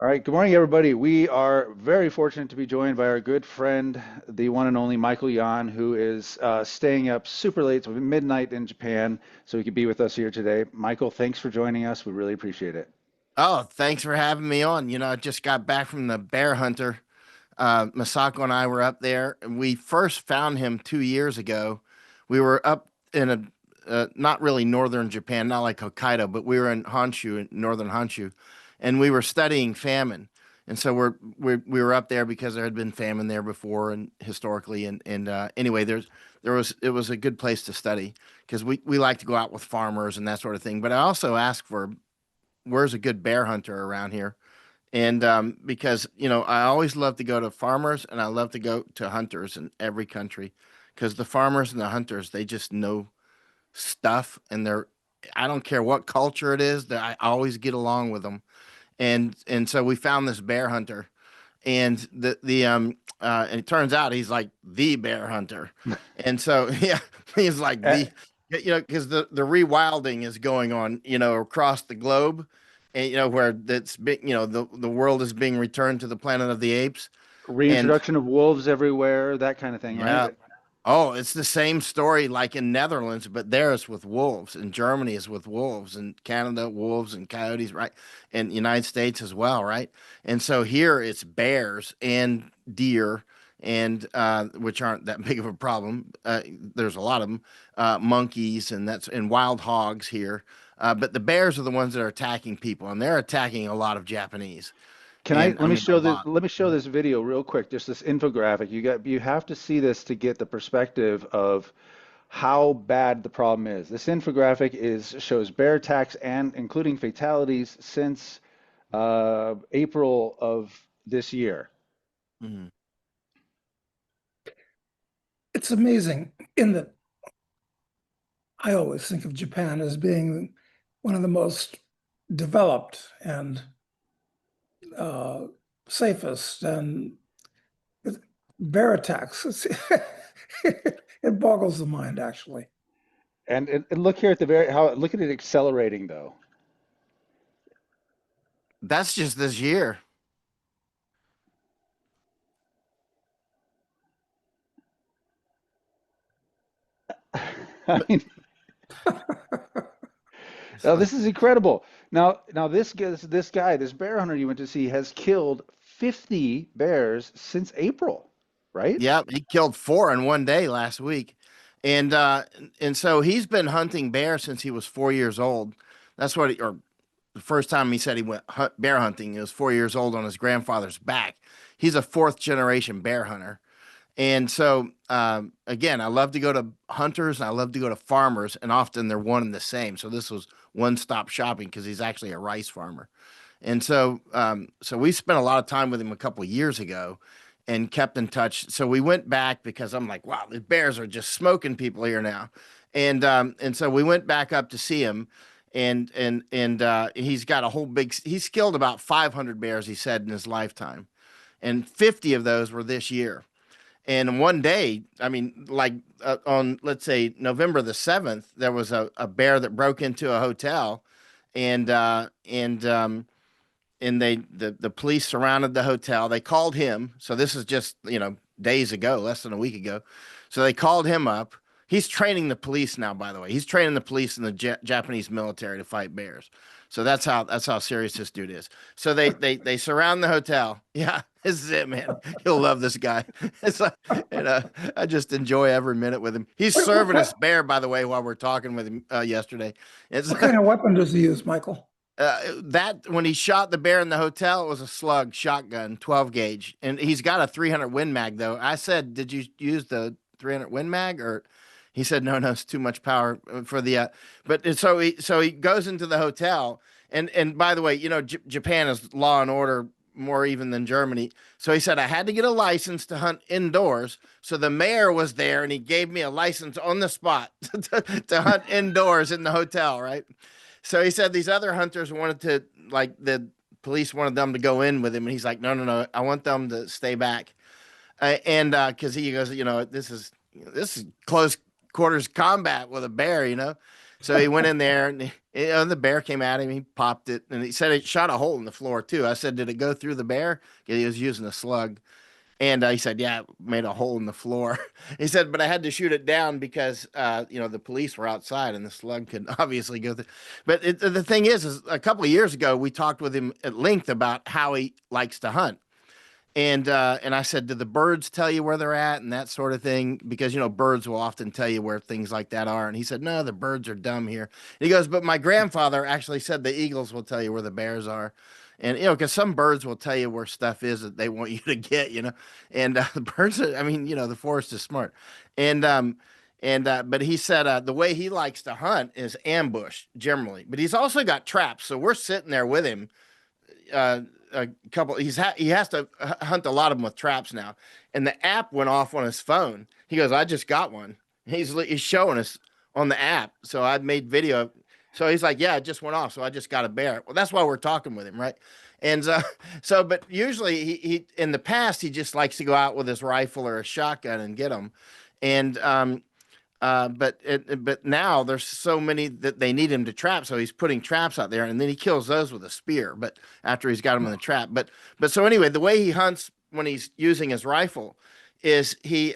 All right, good morning, everybody. We are very fortunate to be joined by our good friend, the one and only Michael Yan, who is staying up super late, so midnight in Japan, so he could be with us here today. Michael, thanks for joining us. We really appreciate it. Oh, thanks for having me on. I just got back from the bear hunter. Masako and I were up there, and we first found him 2 years ago. We were up in not really northern Japan, not like Hokkaido, but we were in Honshu, in northern Honshu, and we were studying famine. And so we were up there because there had been famine there before and historically. And anyway, it was a good place to study because we like to go out with farmers and that sort of thing. But I also asked for where's a good bear hunter around here. And because, I always love to go to farmers and I love to go to hunters in every country because the farmers and the hunters, they just know stuff and I don't care what culture it is, that I always get along with them. And so we found this bear hunter and and it turns out he's like the bear hunter. And so, yeah, he's like Uh, because the rewilding is going on, across the globe, and where that's big, the world is being returned to the planet of the apes. And Reintroduction of wolves everywhere, that kind of thing, right? yeah, oh, it's the same story like in Netherlands, but there it's with wolves. In Germany is with wolves. In Canada, wolves and coyotes, right? And United States as well, right? And so here it's bears and deer, and which aren't that big of a problem. There's a lot of them, monkeys, and wild hogs here. But the bears are the ones that are attacking people, and they're attacking a lot of Japanese. Can I And I mean, a lot. let me show this video real quick, just this infographic. You have to see this to get the perspective of how bad the problem is. This infographic shows bear attacks and including fatalities since April of this year. Mhm. It's amazing in that I always think of Japan as being one of the most developed and uh, safest, and bear attacks. It boggles the mind, actually. And look here at the very how look at it accelerating though. That's just this year. I mean, now this is incredible. Now this bear hunter you went to see has killed 50 bears since April, right? Yep, he killed four in one day last week. And so he's been hunting bear since he was 4 years old. That's what or the first time he said he went bear hunting, he was 4 years old on his grandfather's back. He's a fourth generation bear hunter. And so again, I love to go to hunters and I love to go to farmers, and often they're one and the same. So this was one stop shopping because he's actually a rice farmer. And so we spent a lot of time with him a couple of years ago and kept in touch. So we went back because I'm like, wow, the bears are just smoking people here now. And so we went back up to see him, and he's got a whole big. He's killed about 500 bears, he said, in his lifetime, and 50 of those were this year. And one day, I mean, like on, let's say, November the 7th, there was a bear that broke into a hotel, and the police surrounded the hotel. They called him. So this is just, days ago, less than a week ago. So they called him up. He's training the police now, by the way. He's training the police in the Japanese military to fight bears. So that's how serious this dude is. So they surround the hotel. Yeah, this is it, man. You'll love this guy. It's like, and I just enjoy every minute with him. He's What, what, serving what, his bear, by the way, while we're talking with him yesterday. It's what kind of weapon does he use, Michael? that when he shot the bear in the hotel, it was a slug shotgun, 12 gauge, and he's got a 300 Win Mag though. I said, "Did you use the 300 Win Mag?" Or he said, "No, no, it's too much power for the." So he goes into the hotel, and by the way, Japan is law and order more even than Germany. So he said I had to get a license to hunt indoors. So the mayor was there, and he gave me a license on the spot to hunt indoors in the hotel, right? So he said these other hunters wanted to, like, the police wanted them to go in with him, and he's like, no, no, no, I want them to stay back, and because he goes, this is close quarters combat with a bear. So he went in there, and the bear came at him. He popped it, and he said it shot a hole in the floor too. I said, "Did it go through the bear?" He was using a slug. And he said, "Yeah, it made a hole in the floor." He said, "But I had to shoot it down because, the police were outside and the slug could obviously go through." But the thing is a couple of years ago, we talked with him at length about how he likes to hunt. And I said, "Do the birds tell you where they're at and that sort of thing?" Because, birds will often tell you where things like that are. And he said, "No, the birds are dumb here." And he goes, "But my grandfather actually said the eagles will tell you where the bears are." And, because some birds will tell you where stuff is that they want you to get. And the birds, the forest is smart. But he said the way he likes to hunt is ambush generally. But he's also got traps. So we're sitting there with him uh, a couple. He has to hunt a lot of them with traps now, and the app went off on his phone. He goes, "I just got one." He's showing us on the app. So I made video. So he's like, "Yeah, it just went off. So I just got a bear." Well, that's why we're talking with him, right? And but usually he in the past he just likes to go out with his rifle or a shotgun and get them, and but now there's so many that they need him to trap, so he's putting traps out there, and then he kills those with a spear. But after he's got them in the trap, but so anyway, the way he hunts when he's using his rifle is he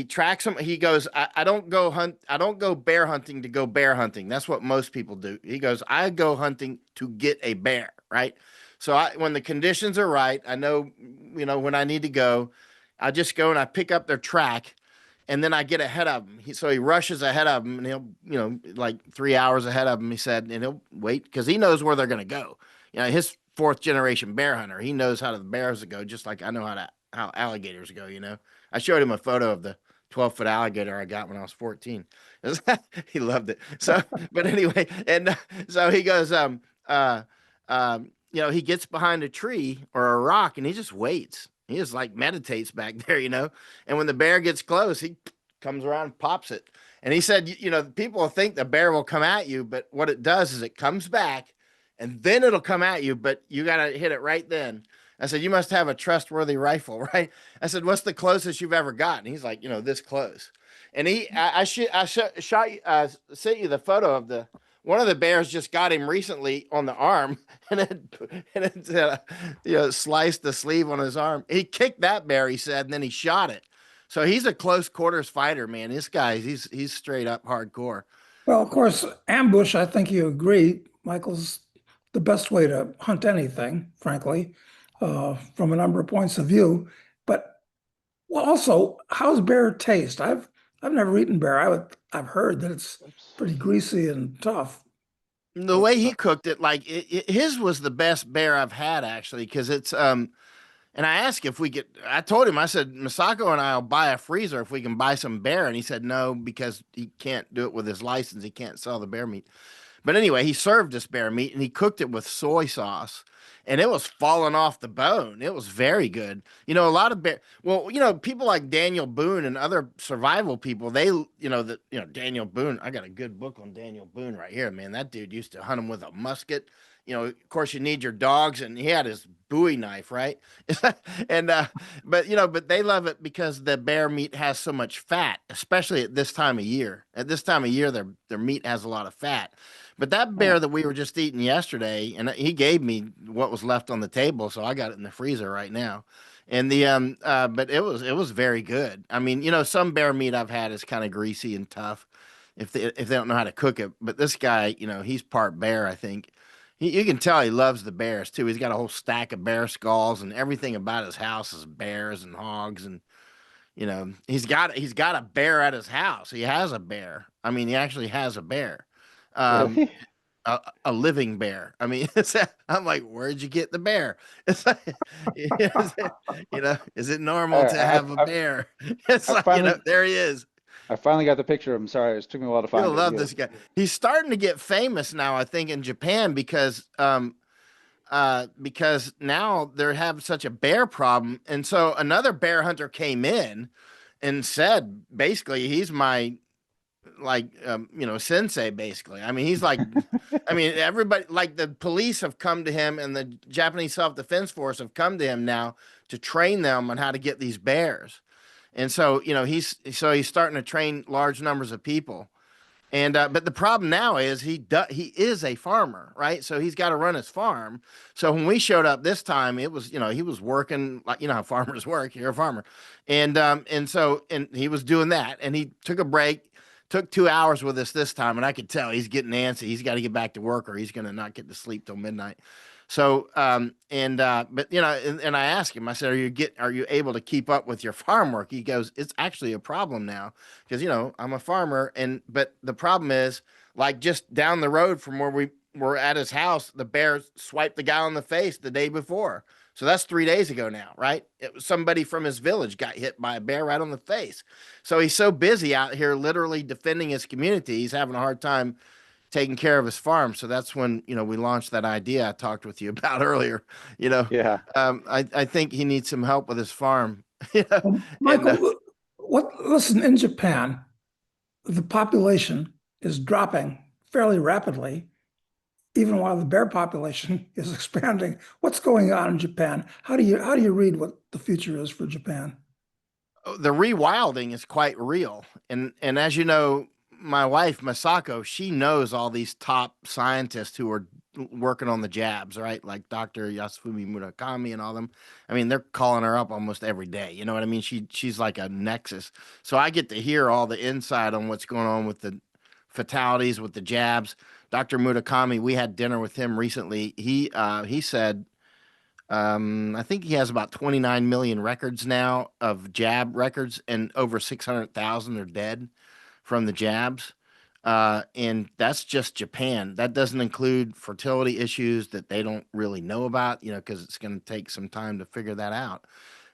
tracks them. He goes, I don't go hunt. I don't go bear hunting to go bear hunting. That's what most people do. He goes, I go hunting to get a bear, right? So when the conditions are right, I know, when I need to go, I just go and I pick up their track, and then I get ahead of him. So he rushes ahead of him, and he'll, like 3 hours ahead of him, he said, and he'll wait because he knows where they're going to go. His fourth generation bear hunter, he knows how the bears go, just like I know how alligators go. I showed him a photo of the 12-foot alligator I got when I was 14. He loved it. So, but anyway, and so he goes, he gets behind a tree or a rock and he just waits. He just like meditates back there, and when the bear gets close, he comes around and pops it. And he said, people think the bear will come at you, but what it does is it comes back and then it'll come at you, but you got to hit it right then. I said, "You must have a trustworthy rifle, right?" I said, "What's the closest you've ever gotten?" He's like, this close. And I sent you the photo of one of the bears just got him recently on the arm, and it sliced the sleeve on his arm. He kicked that bear, he said, and then he shot it. So he's a close quarters fighter, man. This guy, he's straight up hardcore. Well, of course, ambush, I think you agree, Michael's the best way to hunt anything, frankly, from a number of points of view. But well, also, how's bear taste? I've never eaten bear. I've heard that it's pretty greasy and tough. The way he cooked it, like his was the best bear I've had actually, because it's and I asked if we could. I told him, I said, "Masako and I'll buy a freezer if we can buy some bear," and he said no because he can't do it with his license. He can't sell the bear meat. But anyway, he served us bear meat and he cooked it with soy sauce, and it was falling off the bone. It was very good. A lot of bear. Well, people like Daniel Boone and other survival people. Daniel Boone. I got a good book on Daniel Boone right here, man. That dude used to hunt him with a musket. Of course, you need your dogs, and he had his Bowie knife, right? And but they love it because the bear meat has so much fat, especially at this time of year. At this time of year, their meat has a lot of fat. But that bear that we were just eating yesterday, and he gave me what was left on the table, so I got it in the freezer right now. And but it was very good. I mean, some bear meat I've had is kind of greasy and tough if they don't know how to cook it. But this guy, he's part bear, I think. You can tell he loves the bears too. He's got a whole stack of bear skulls, and everything about his house is bears and hogs, and he's got a bear at his house. He has a bear. I mean, he actually has a bear. Um, Really? a living bear. I mean, I'm like, where'd you get the bear? It's like, is it normal to have a bear? It's I like, finally there he is. I finally got the picture of him. Sorry, it took me a while to find You'll it. love Yeah. this guy. He's starting to get famous now, I think, in Japan because now they have such a bear problem. And so another bear hunter came in and said, basically, he's my sensei, basically. I mean, he's like, I mean, everybody, like the police have come to him and the Japanese Self-Defense Force have come to him now to train them on how to get these bears. And so, he's starting to train large numbers of people. And but the problem now is he is a farmer, right? So he's got to run his farm. So when we showed up this time, it was, he was working like, how farmers work. You're a farmer, and he was doing that, and he took a break, took 2 hours with us this time, and I could tell he's getting antsy. He's got to get back to work, or he's going to not get to sleep till midnight. So, but and I asked him, I said, are you able to keep up with your farm work? He goes, it's actually a problem now because, I'm a farmer. But the problem is, like, just down the road from where we were at his house, the bear swiped the guy on the face the day before. So that's 3 days ago now, right? It was somebody from his village got hit by a bear right on the face. So he's so busy out here literally defending his community. He's having a hard time taking care of his farm. So that's when, we launched that idea I talked with you about earlier. Yeah. I think he needs some help with his farm. And, Michael, listen, in Japan, the population is dropping fairly rapidly, even while the bear population is expanding. What's going on in Japan? How do you read what the future is for Japan? the rewilding is quite real. And as you know, my wife, Masako, she knows all these top scientists who are working on the jabs, right? Like Dr. Yasufumi Murakami and all them. I mean, they're calling her up almost every day. You know what I mean? She's like a nexus. So I get to hear all the insight on what's going on with the fatalities, with the jabs. Dr. Murakami, we had dinner with him recently. He said, I think he has about 29 million records now of jab records, and over 600,000 are dead from the jabs. And that's just Japan. That doesn't include fertility issues that they don't really know about, because it's going to take some time to figure that out.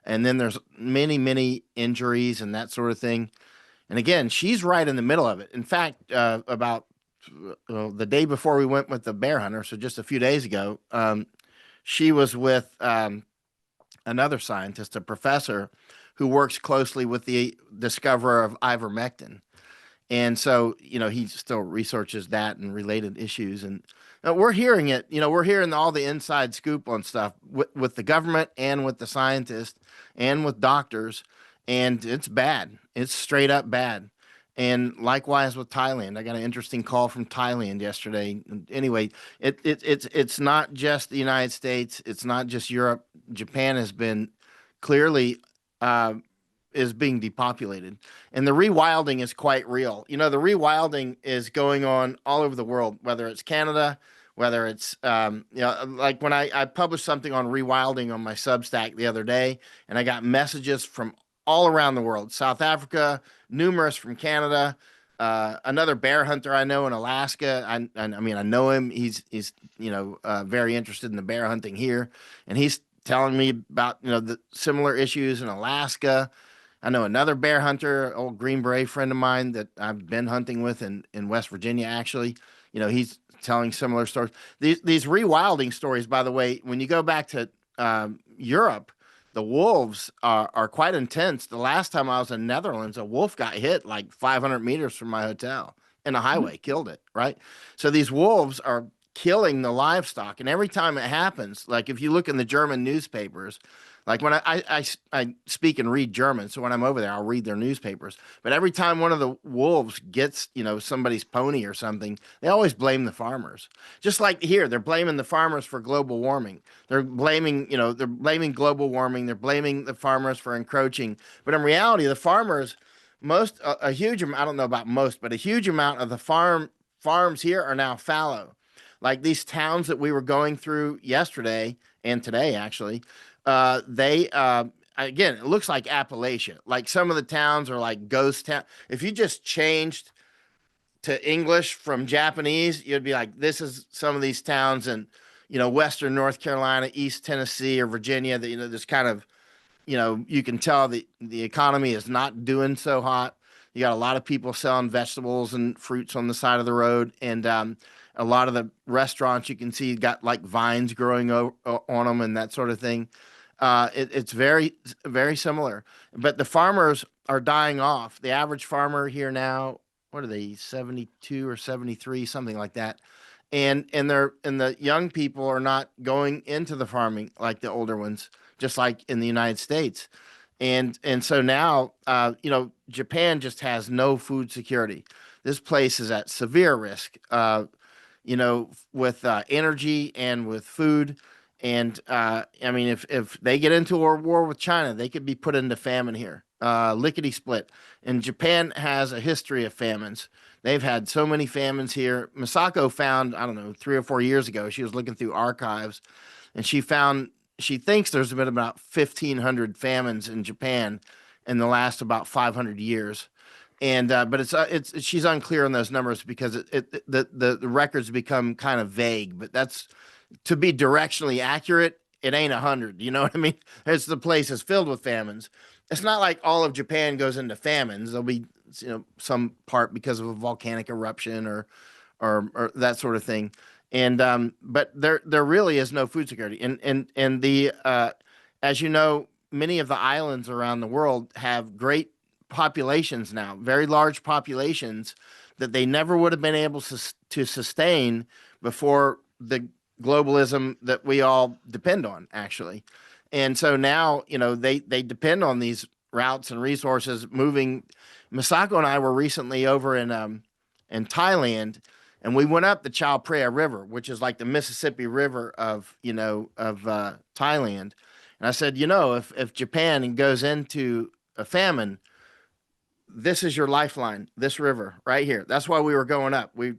And then there's many, many injuries and that sort of thing. And again, she's right in the middle of it. In fact, about the day before we went with the bear hunter, so just a few days ago, she was with another scientist, a professor who works closely with the discoverer of ivermectin. And so, he still researches that and related issues. And we're hearing it, we're hearing all the inside scoop on stuff with the government and with the scientists and with doctors. And it's bad. It's straight up bad. And likewise with Thailand. I got an interesting call from Thailand yesterday. Anyway, it's not just the United States. It's not just Europe. Japan has been clearly is being depopulated, and the rewilding is quite real. The rewilding is going on all over the world, whether it's Canada, whether it's like when I published something on rewilding on my Substack the other day, and I got messages from all around the world, South Africa, numerous from Canada, another bear hunter I know in Alaska. I mean, I know him. He's very interested in the bear hunting here, and he's telling me about the similar issues in Alaska. I know another bear hunter, old Green Beret friend of mine that I've been hunting with in West Virginia, actually. He's telling similar stories. These rewilding stories, by the way, when you go back to Europe, the wolves are quite intense. The last time I was in Netherlands, a wolf got hit like 500 meters from my hotel in a highway, killed it, right? So these wolves are killing the livestock. And every time it happens, like if you look in the German newspapers, like when I speak and read German, so when I'm over there, I'll read their newspapers. But every time one of the wolves gets, somebody's pony or something, they always blame the farmers. Just like here, they're blaming the farmers for global warming. They're blaming global warming. They're blaming the farmers for encroaching. But in reality, the farmers, a huge amount, I don't know about most, but a huge amount of the farms here are now fallow. Like these towns that we were going through yesterday and today, actually, they again, it looks like Appalachia. Like some of the towns are like ghost town. If you just changed to English from Japanese, you'd be like, this is some of these towns in, Western North Carolina, East Tennessee, or Virginia that, this kind of, you can tell the economy is not doing so hot. You got a lot of people selling vegetables and fruits on the side of the road. And a lot of the restaurants you can see got like vines growing on them and that sort of thing. It's very, very similar, but the farmers are dying off. The average farmer here now, what are they, 72 or 73, something like that. And the young people are not going into the farming like the older ones, just like in the United States. And so now, Japan just has no food security. this place is at severe risk, with energy and with food. And I mean, if they get into a war with China, they could be put into famine here, lickety split. And Japan has a history of famines. They've had so many famines here. Misako found, I don't know, 3 or 4 years ago, she was looking through archives, and she thinks there's been about 1,500 famines in Japan in the last about 500 years. And but it's she's unclear on those numbers because the records become kind of vague. But that's, to be directionally accurate, it ain't 100. You know what I mean? It's, the place is filled with famines. It's not like all of Japan goes into famines. There'll be, some part because of a volcanic eruption or that sort of thing. And but there really is no food security. And the as you know, many of the islands around the world have great populations now, very large populations that they never would have been able to sustain before the globalism that we all depend on, actually. And so now, they depend on these routes and resources moving. Misako and I were recently over in Thailand, and we went up the Chao Phraya River, which is like the Mississippi River of Thailand. And I said, if Japan goes into a famine, this is your lifeline, this river right here. That's why we were going up. We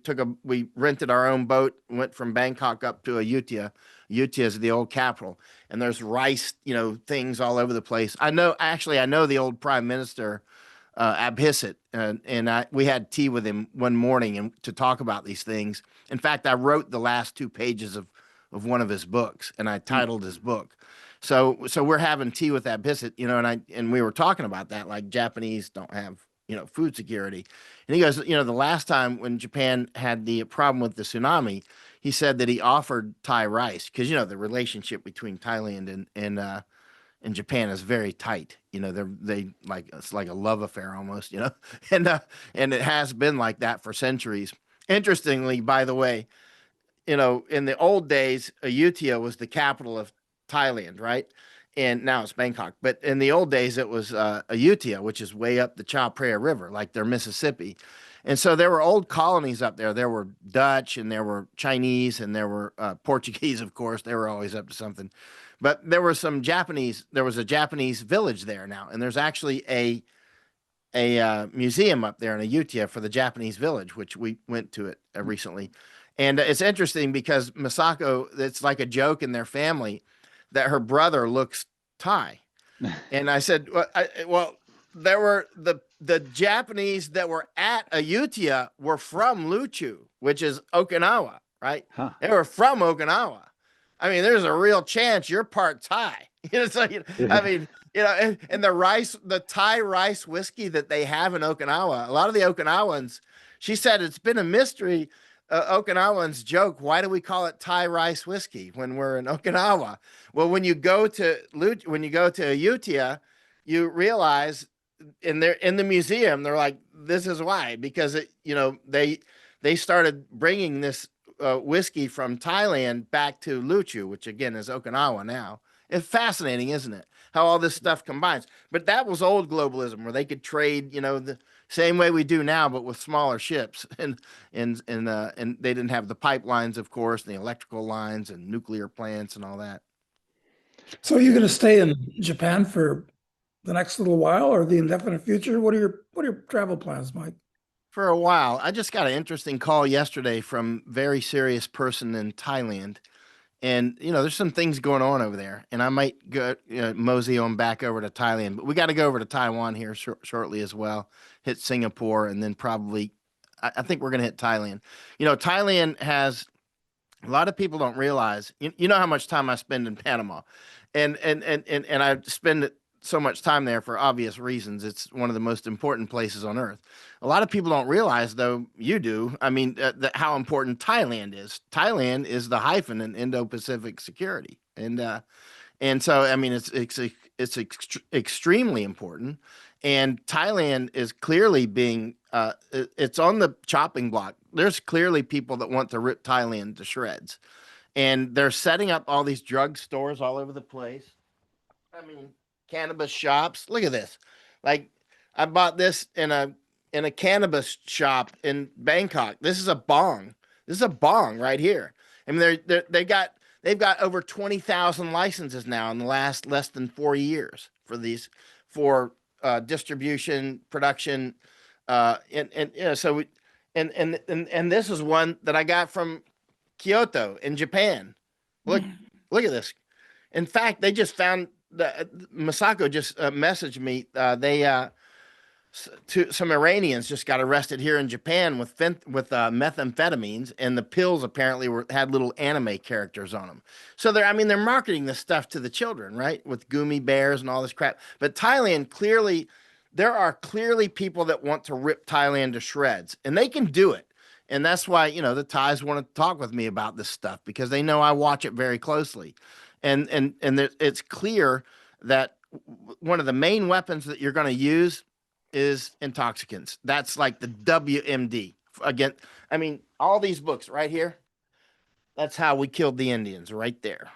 rented our own boat, went from Bangkok up to Ayutthaya. Ayutthaya is the old capital, and there's rice, things all over the place. I know the old prime minister, Abhisit, and we had tea with him one morning to talk about these things. In fact, I wrote the last 2 pages of one of his books, and I titled his book. So we're having tea with Abhisit, and we were talking about that, like Japanese don't have, food security. And he goes, the last time when Japan had the problem with the tsunami, he said that he offered Thai rice because, the relationship between Thailand and Japan is very tight. They like, it's like a love affair almost, and it has been like that for centuries. Interestingly, by the way, in the old days, Ayutthaya was the capital of Thailand, right? And now it's Bangkok. But in the old days, it was Ayutthaya, which is way up the Chao Phraya River, like their Mississippi. And so there were old colonies up there. There were Dutch, and there were Chinese, and there were Portuguese, of course. They were always up to something. But there were some Japanese. There was a Japanese village there now, and there's actually a museum up there in Ayutthaya for the Japanese village, which we went to it recently. And it's interesting because Misako, it's like a joke in their family that her brother looks Thai. And I said, well, there were the Japanese that were at Ayutthaya were from Luchu, which is Okinawa, right? Huh. They were from Okinawa. I mean, there's a real chance you're part Thai. So, I mean, and the Thai rice whiskey that they have in Okinawa, a lot of the Okinawans, she said it's been a mystery. Okinawans joke, why do we call it Thai rice whiskey when we're in Okinawa? Well, when you go to Ayutthaya, you realize in the museum, they're like, this is why, because they started bringing this whiskey from Thailand back to Luchu, which again is Okinawa now. It's fascinating, isn't it? How all this stuff combines. But that was old globalism, where they could trade, the same way we do now, but with smaller ships, and they didn't have the pipelines, of course, and the electrical lines and nuclear plants and all that. So are you going to stay in Japan for the next little while or the indefinite future? What are your travel plans, Mike? For a while. I just got an interesting call yesterday from a very serious person in Thailand. And, there's some things going on over there. And I might go mosey on back over to Thailand. But we got to go over to Taiwan here shortly as well. Hit Singapore, and then probably, I think we're going to hit Thailand. Thailand has, a lot of people don't realize, you know how much time I spend in Panama. And I spend so much time there for obvious reasons. It's one of the most important places on earth. A lot of people don't realize, though, you do, I mean, how important Thailand is. Thailand is the hyphen in Indo-Pacific security. And so, I mean, it's extremely important. And Thailand is clearly being, it's on the chopping block. There's clearly people that want to rip Thailand to shreds. And they're setting up all these drug stores all over the place. I mean, cannabis shops. Look at this. Like, I bought this in a in a cannabis shop in Bangkok. This is a bong. This is a bong right here. I mean, they've got over 20,000 licenses now in the last less than 4 years for these distribution, production, and you know, so we, and this is one that I got from Kyoto in Japan. Look, look at this. In fact, they just found Masako just messaged me. Some Iranians just got arrested here in Japan with methamphetamines, and the pills apparently had little anime characters on them. So they're marketing this stuff to the children, right? With gummy bears and all this crap. But Thailand there are clearly people that want to rip Thailand to shreds, and they can do it. And that's why, the Thais want to talk with me about this stuff, because they know I watch it very closely. And it's clear that one of the main weapons that you're going to use is intoxicants. That's like the WMD. Again, I mean, all these books right here, that's how we killed the Indians right there.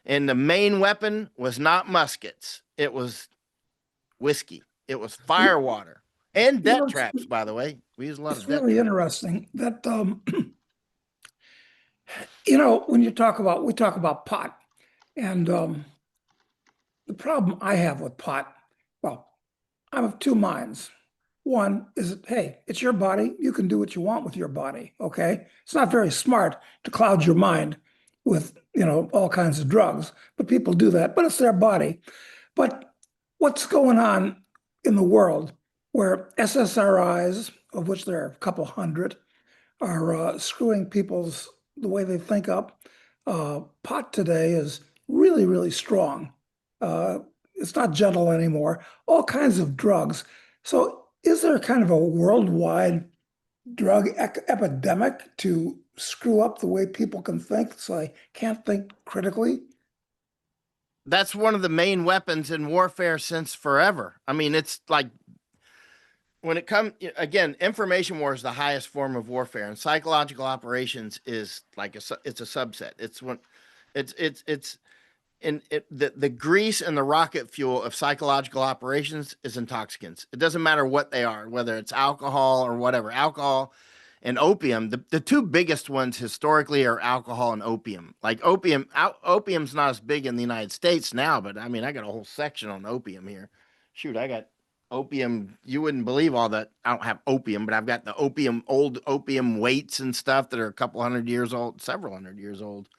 And the main weapon was not muskets. It was whiskey. It was fire water and debt traps, by the way. We use a lot of debt. It's really interesting that, when we talk about pot, and the problem I have with pot, well, I'm of two minds. One is that, hey, it's your body. You can do what you want with your body, okay? It's not very smart to cloud your mind with, all kinds of drugs, but people do that, but it's their body. But what's going on in the world where SSRIs, of which there are a couple hundred, are screwing the way they think up. Pot today is really, really strong. It's not gentle anymore. All kinds of drugs. So is there kind of a worldwide drug epidemic to screw up the way people can think, so they can't think critically? That's one of the main weapons in warfare since forever. I mean, it's like, when it comes, again, information war is the highest form of warfare, and psychological operations is like it's a subset. The grease and the rocket fuel of psychological operations is intoxicants. It doesn't matter what they are, whether it's alcohol or whatever. Alcohol and opium, the two biggest ones historically are alcohol and opium. Like opium's not as big in the United States now, but I mean, I got a whole section on opium here. Shoot, I got opium. You wouldn't believe all that. I don't have opium, but I've got the old opium weights and stuff that are a couple hundred years old, several hundred years old.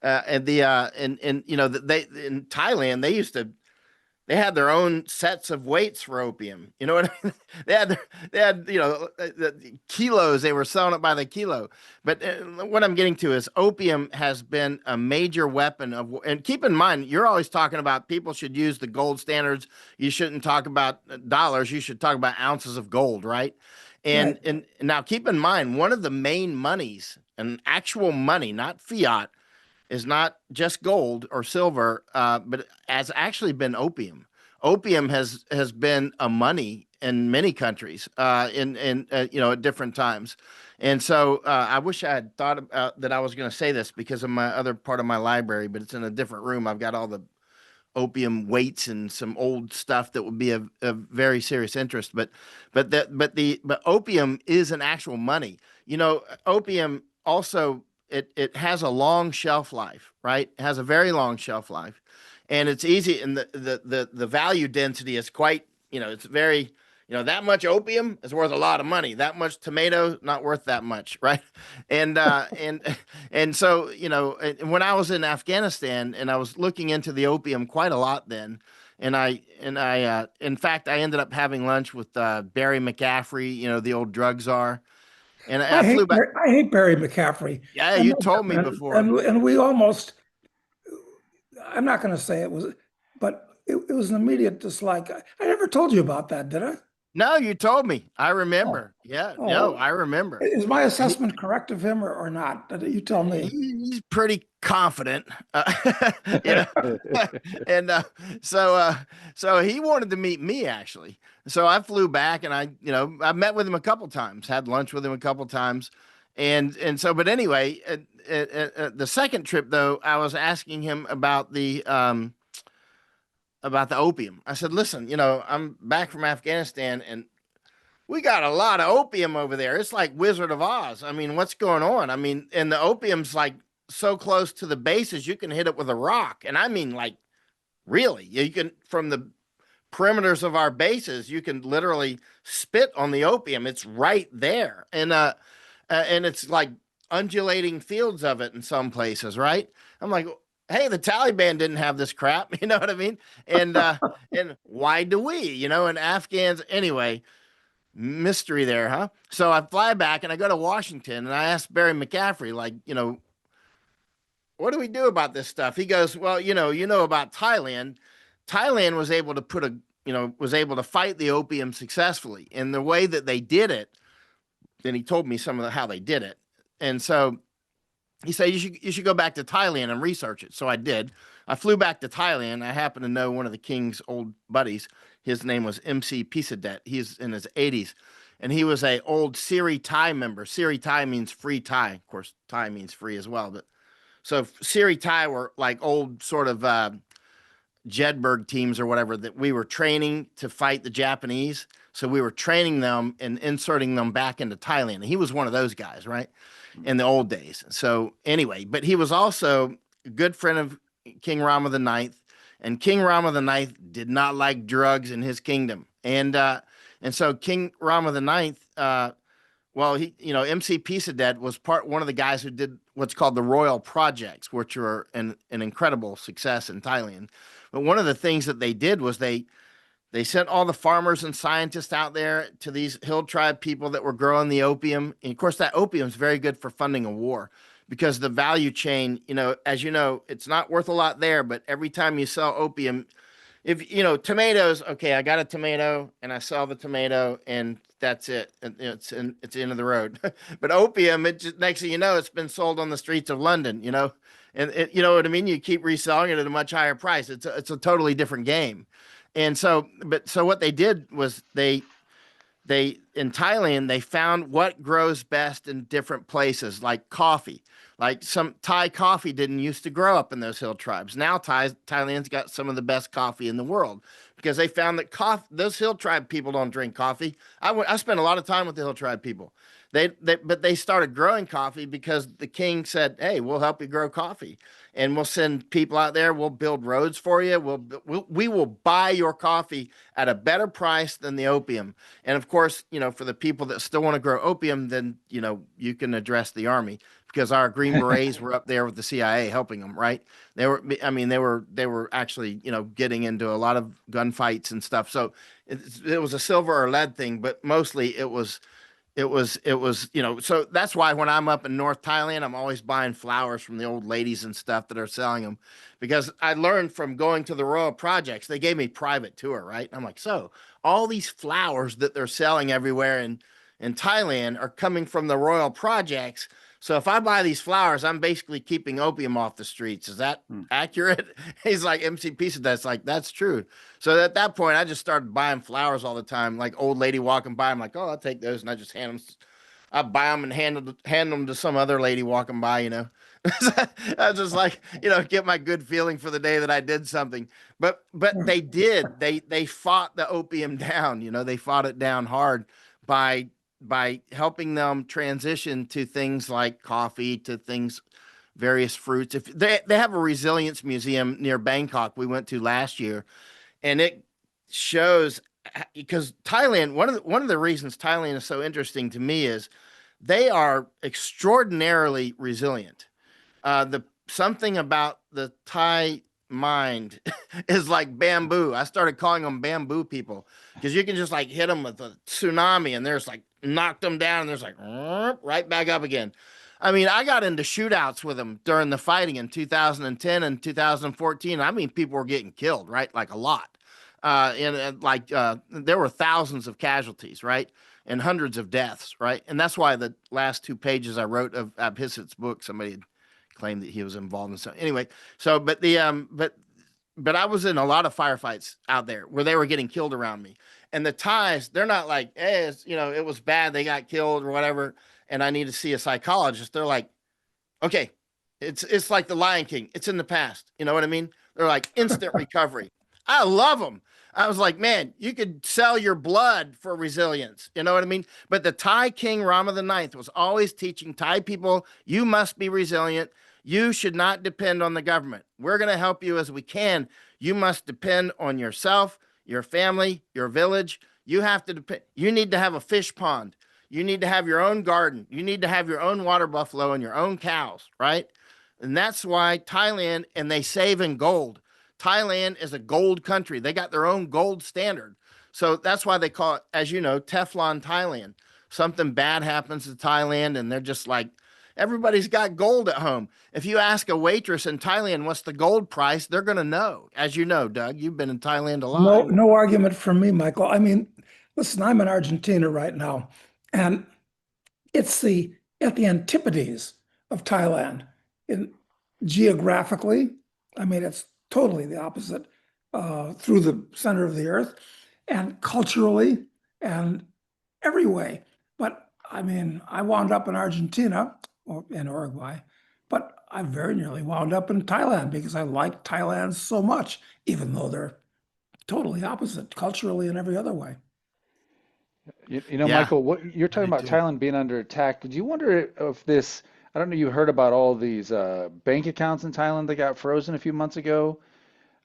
In Thailand, they had their own sets of weights for opium. You know what I mean? they had the kilos. They were selling it by the kilo. But what I'm getting to is opium has been a major weapon and keep in mind, you're always talking about people should use the gold standards. You shouldn't talk about dollars. You should talk about ounces of gold, right? And Right. and now keep in mind, one of the main monies, and actual money, not fiat, is not just gold or silver, but has actually been opium. Opium has been a money in many countries, at different times. And so I wish I had thought about that I was going to say this because of my other part of my library, but it's in a different room. I've got all the opium weights and some old stuff that would be of very serious interest. But opium is an actual money. Opium also it has a long shelf life, right? It has a very long shelf life, and it's easy. And the value density is quite, it's very, that much opium is worth a lot of money. That much tomato, not worth that much, right? And so, when I was in Afghanistan and I was looking into the opium quite a lot then, and in fact, I ended up having lunch with Barry McCaffrey, the old drug czar. And I flew back. I hate Barry McCaffrey. Yeah, you told me before. And we almost, I'm not going to say it was, but it was an immediate dislike. I never told you about that, did I? No, you told me. I remember. Oh. Yeah, Oh. no, I remember. Is my assessment correct of him or not? You tell me. He's pretty confident, and so he wanted to meet me actually. So I flew back and I met with him a couple times, had lunch with him a couple times, but anyway, the second trip though, I was asking him about the opium. I said, listen, I'm back from Afghanistan and we got a lot of opium over there. It's like Wizard of Oz. I mean, what's going on? I mean, and the opium's like so close to the bases, you can hit it with a rock. And I mean, like, really, you can, from the perimeters of our bases, you can literally spit on the opium. It's right there. And it's like undulating fields of it in some places, right? I'm like, hey, the Taliban didn't have this crap, you know what I mean? And why do we? You know, and Afghans anyway, mystery there, huh? So I fly back and I go to Washington and I asked Barry McCaffrey, like, you know, what do we do about this stuff? He goes, well, you know about Thailand. Thailand was able to was able to fight the opium successfully. And the way that they did it, then he told me some of how they did it. And so he said, you should go back to Thailand and research it. So I did. I flew back to Thailand. I happen to know one of the king's old buddies. His name was MC Pisadet. He's in his 80s. And he was a old Siri Thai member. Siri Thai means free Thai. Of course, Thai means free as well. But so Siri Thai were like old sort of Jedburgh teams or whatever that we were training to fight the Japanese. So we were training them and inserting them back into Thailand. And he was one of those guys, right? In the old days. So anyway, but he was also a good friend of King Rama the Ninth. And King Rama the Ninth did not like drugs in his kingdom. And so King Rama the Ninth, well, MC Pisadet was one of the guys who did what's called the Royal Projects, which are an incredible success in Thailand. But one of the things that they did was they sent all the farmers and scientists out there to these hill tribe people that were growing the opium. And of course, that opium is very good for funding a war because the value chain, as you know, it's not worth a lot there, but every time you sell opium, if tomatoes, okay, I got a tomato and I sell the tomato and that's it. And it's the end of the road. But opium, it just, next thing you know, it's been sold on the streets of London, and you know what I mean? You keep reselling it at a much higher price. It's a totally different game. And so what they did was they in Thailand, they found what grows best in different places, like coffee. Like some Thai coffee didn't used to grow up in those hill tribes. Now Thailand's got some of the best coffee in the world because they found that those hill tribe people don't drink coffee. I spent a lot of time with the hill tribe people. But they started growing coffee because the king said, "Hey, we'll help you grow coffee, and we'll send people out there. We'll build roads for you. We will buy your coffee at a better price than the opium." And of course, for the people that still want to grow opium, then you can address the army because our Green Berets were up there with the CIA helping them. Right? They were actually getting into a lot of gunfights and stuff. So it was a silver or lead thing, but mostly it was so that's why when I'm up in North Thailand, I'm always buying flowers from the old ladies and stuff that are selling them because I learned from going to the Royal Projects. They gave me private tour, right? I'm like, so all these flowers that they're selling everywhere in Thailand are coming from the Royal Projects. So if I buy these flowers, I'm basically keeping opium off the streets. Is that accurate? He's like, MCP said that's like, that's true. So at that point, I just started buying flowers all the time. Like old lady walking by, I'm like, oh, I'll take those. And I just hand them. I buy them and hand them to some other lady walking by, I was just like, get my good feeling for the day that I did something. But they fought the opium down, they fought it down hard by helping them transition to things like coffee, to things, various fruits. If they have a resilience museum near Bangkok we went to last year, and it shows because Thailand, one of the reasons Thailand is so interesting to me is they are extraordinarily resilient. Something about the Thai mind is like bamboo. I started calling them bamboo people because you can just like hit them with a tsunami and there's like knocked them down and there's like right back up again. I mean, I got into shootouts with them during the fighting in 2010 and 2014. I mean, people were getting killed, right? Like a lot. There were thousands of casualties, right? And hundreds of deaths, right? And that's why the last 2 pages I wrote of Abhisit's book, somebody had claimed that he was involved in something. Anyway, so but I was in a lot of firefights out there where they were getting killed around me. And the Thais, they're not like, hey, it was bad, they got killed or whatever, and I need to see a psychologist. They're like, okay, it's like the Lion King. It's in the past. You know what I mean? They're like instant recovery. I love them. I was like, man, you could sell your blood for resilience. You know what I mean? But the Thai king Rama the Ninth was always teaching Thai people, you must be resilient. You should not depend on the government. We're going to help you as we can. You must depend on yourself, your family, your village. You have to depend. You need to have a fish pond. You need to have your own garden. You need to have your own water buffalo and your own cows, right? And that's why Thailand, and they save in gold. Thailand is a gold country. They got their own gold standard. So that's why they call it, as you know, Teflon Thailand. Something bad happens to Thailand, and they're just like, everybody's got gold at home. If you ask a waitress in Thailand what's the gold price, they're going to know. As you know, Doug, you've been in Thailand a lot. No argument from me, Michael. I mean, listen, I'm in Argentina right now, and it's at the antipodes of Thailand. In geographically, I mean, it's totally the opposite through the center of the earth, and culturally, and every way. But I mean, I wound up in Argentina or in Uruguay, but I very nearly wound up in Thailand because I like Thailand so much, even though they're totally opposite culturally and every other way. You know, Yeah, Michael, what you're I talking do about too. Thailand being under attack. Did you wonder if this, I don't know, you heard about all these bank accounts in Thailand that got frozen a few months ago?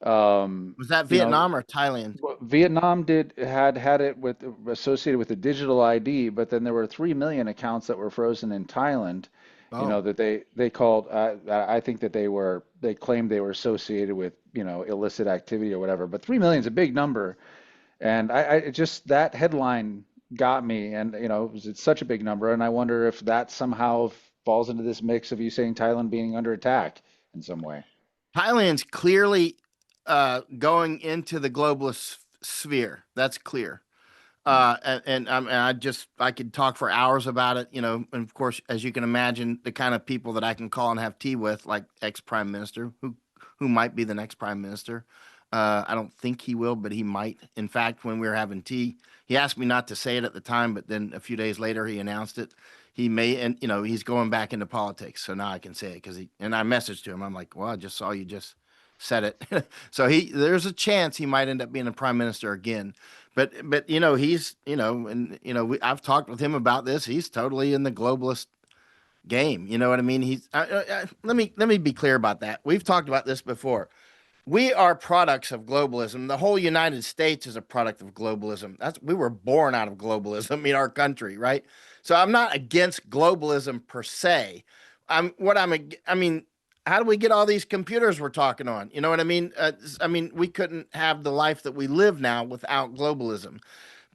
Um, Was that you know, Vietnam or Thailand? well, Vietnam had it with associated with the digital ID, but then there were 3 million accounts that were frozen in Thailand. You know Oh, that they called. I think that they claimed they were associated with illicit activity or whatever. But 3 million is a big number, and it just that headline got me, and it's such a big number, and I wonder if that somehow falls into this mix of you saying Thailand being under attack in some way. Thailand's clearly going into the globalist sphere. That's clear. And I could talk for hours about it, and of course, as you can imagine, the kind of people that I can call and have tea with, like ex prime minister, who might be the next prime minister. I don't think he will, but he might. In fact, when we were having tea, he asked me not to say it at the time, but then a few days later, he announced it. He may, and he's going back into politics, so now I can say it because he. And I messaged to him. I'm like, well, I just saw you just said it. So there's a chance he might end up being a prime minister again. But he's and I've talked with him about this. He's totally in the globalist game. You know what I mean? Let me be clear about that. We've talked about this before. We are products of globalism. The whole United States is a product of globalism. We were born out of globalism in our country, right? So I'm not against globalism per se. I mean, how do we get all these computers we're talking on? You know what I mean? We couldn't have the life that we live now without globalism.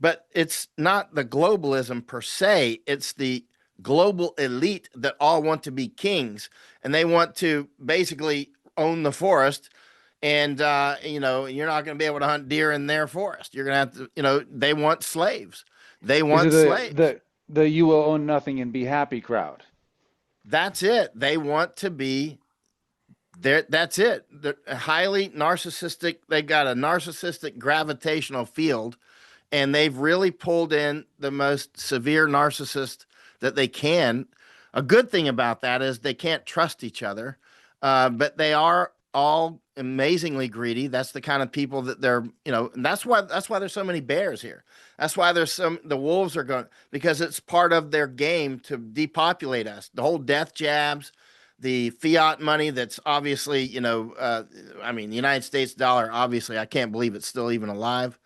But it's not the globalism per se. It's the global elite that all want to be kings, and they want to basically own the forest. And you're not going to be able to hunt deer in their forest. You're going to have to, they want slaves. They Is it want the slaves. the the you will own nothing and be happy crowd? That's it. They want to be there. That's it. They're highly narcissistic. They got a narcissistic gravitational field, and they've really pulled in the most severe narcissist that they can. A good thing about that is they can't trust each other, but they are all amazingly greedy. That's the kind of people that and that's why there's so many bears here. That's why the wolves are going because it's part of their game to depopulate us. The whole death jabs, the fiat money that's obviously, the United States dollar, obviously, I can't believe it's still even alive.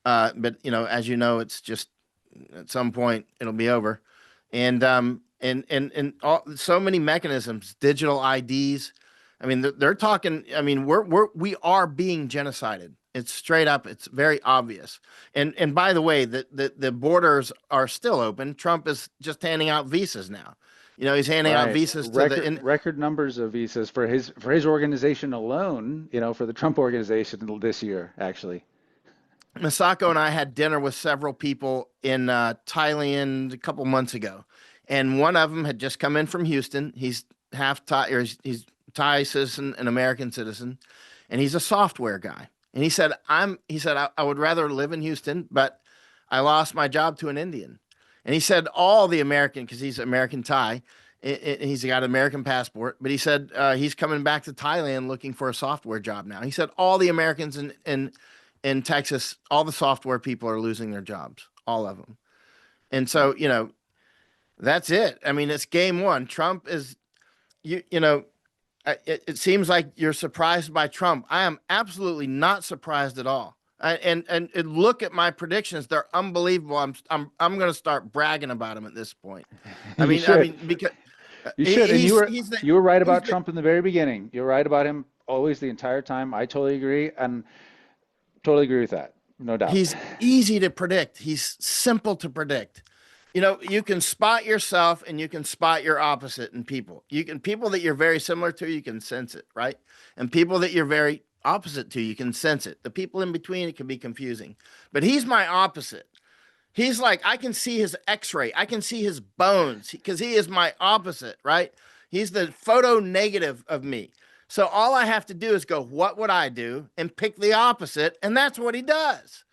But as you know, it's just at some point it'll be over. And so many mechanisms, digital IDs. I mean, they're talking. I mean, we are being genocided. It's straight up. It's very obvious. And by the way, the borders are still open. Trump is just handing out visas now. He's handing out Right. visas to the. Record numbers of visas for his organization alone, for the Trump organization this year, actually. Masako and I had dinner with several people in Thailand a couple months ago, and one of them had just come in from Houston. He's half Thai, or he's Thai citizen and American citizen, and he's a software guy. And he said, I would rather live in Houston, but I lost my job to an Indian. And he said all the American, because he's American Thai, and he's got an American passport, but he said he's coming back to Thailand looking for a software job now. He said all the Americans in Texas, all the software people are losing their jobs, all of them. And so, you know, that's it. I mean, it's game one. Trump is, you know, it seems like you're surprised by Trump. I am absolutely not surprised at all. And look at my predictions; they're unbelievable. I'm going to start bragging about him at this point. You should. Because You should. And you were right about the, Trump in the very beginning. You're right about him always the entire time. I totally agree, and totally agree with that. No doubt. he's easy to predict. He's simple to predict. You know, you can spot yourself and you can spot your opposite in people. You can people that you're very similar to, you can sense it, right? And people that you're very opposite to, you can sense it. The people in between, it can be confusing. But he's my opposite. He's like, I can see his x-ray. I can see his bones because he is my opposite, right? He's the photo negative of me. So all I have to do is go, what would I do? And pick the opposite. And that's what he does.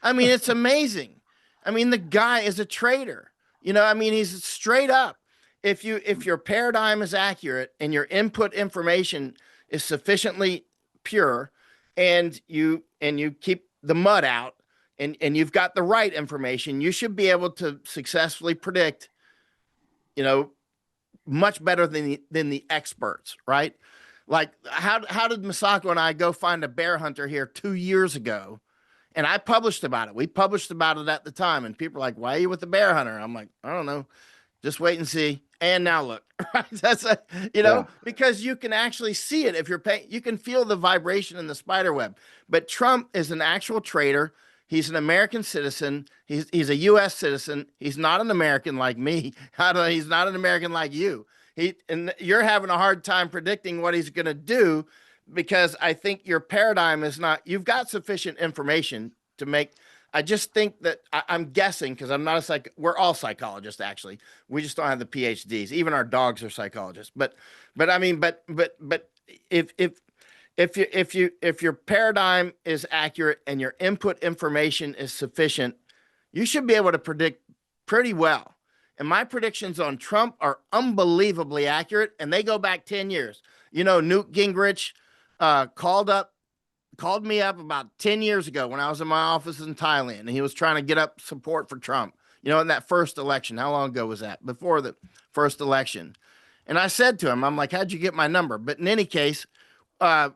I mean, it's amazing. I mean, the guy is a traitor. You know, I mean, he's straight up. If your paradigm is accurate and your input information is sufficiently pure and you keep the mud out and you've got the right information, you should be able to successfully predict, you know, much better than the experts, right? Like how did Masako and I go find a bear hunter here 2 years ago? And I published about it. We published about it at the time. And people are like, why are you with the bear hunter? I'm like, I don't know. Just wait and see. And now look, right? That's because you can actually see it. If you're paying, you can feel the vibration in the spider web. But Trump is an actual traitor. He's an American citizen. He's a U.S. citizen. He's not an American like me. He's not an American like you. And you're having a hard time predicting what he's going to do, because I think your paradigm is not, you've got sufficient information to make, I just think that I'm guessing, because I'm not we're all psychologists, actually. We just don't have the PhDs. Even our dogs are psychologists. But I mean, but if your paradigm is accurate and your input information is sufficient, you should be able to predict pretty well. And my predictions on Trump are unbelievably accurate, and they go back 10 years. You know, Newt Gingrich called me up about 10 years ago when I was in my office in Thailand, and he was trying to get up support for Trump, you know, in that first election. How long ago was that? Before the first election. And I said to him, I'm like, how'd you get my number? But in any case, I'm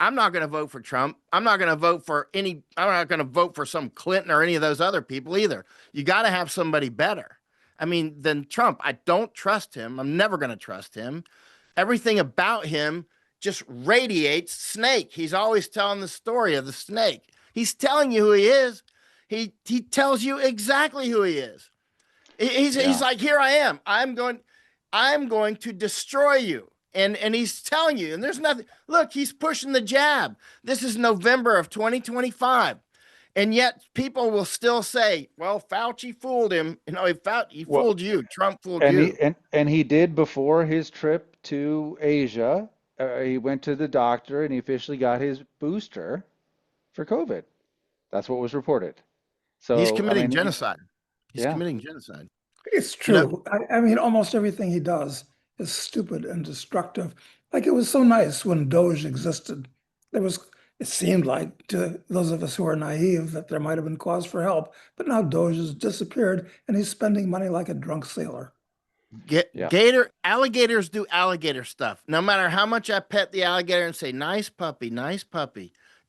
not going to vote for Trump. I'm not going to vote for some Clinton or any of those other people either. You got to have somebody better. I mean, than Trump. I don't trust him. I'm never going to trust him. Everything about him just radiates snake. He's always telling the story of the snake. He's telling you who he is. He tells you exactly who he is. He's like, here I am. I'm going to destroy you. And he's telling you, and there's nothing. Look, he's pushing the jab. This is November of 2025. And yet people will still say, well, Fauci fooled him. You know, he fooled you. Trump fooled you. And he did before his trip to Asia. He went to the doctor and he officially got his booster for COVID. That's what was reported. So he's committing genocide. He's committing genocide. It's true. You know? I mean, almost everything he does is stupid and destructive. Like, it was so nice when Doge existed. It seemed like to those of us who are naive that there might have been cause for help, but now Doge has disappeared and he's spending money like a drunk sailor. Alligators do alligator stuff. No matter how much I pet the alligator and say, nice puppy,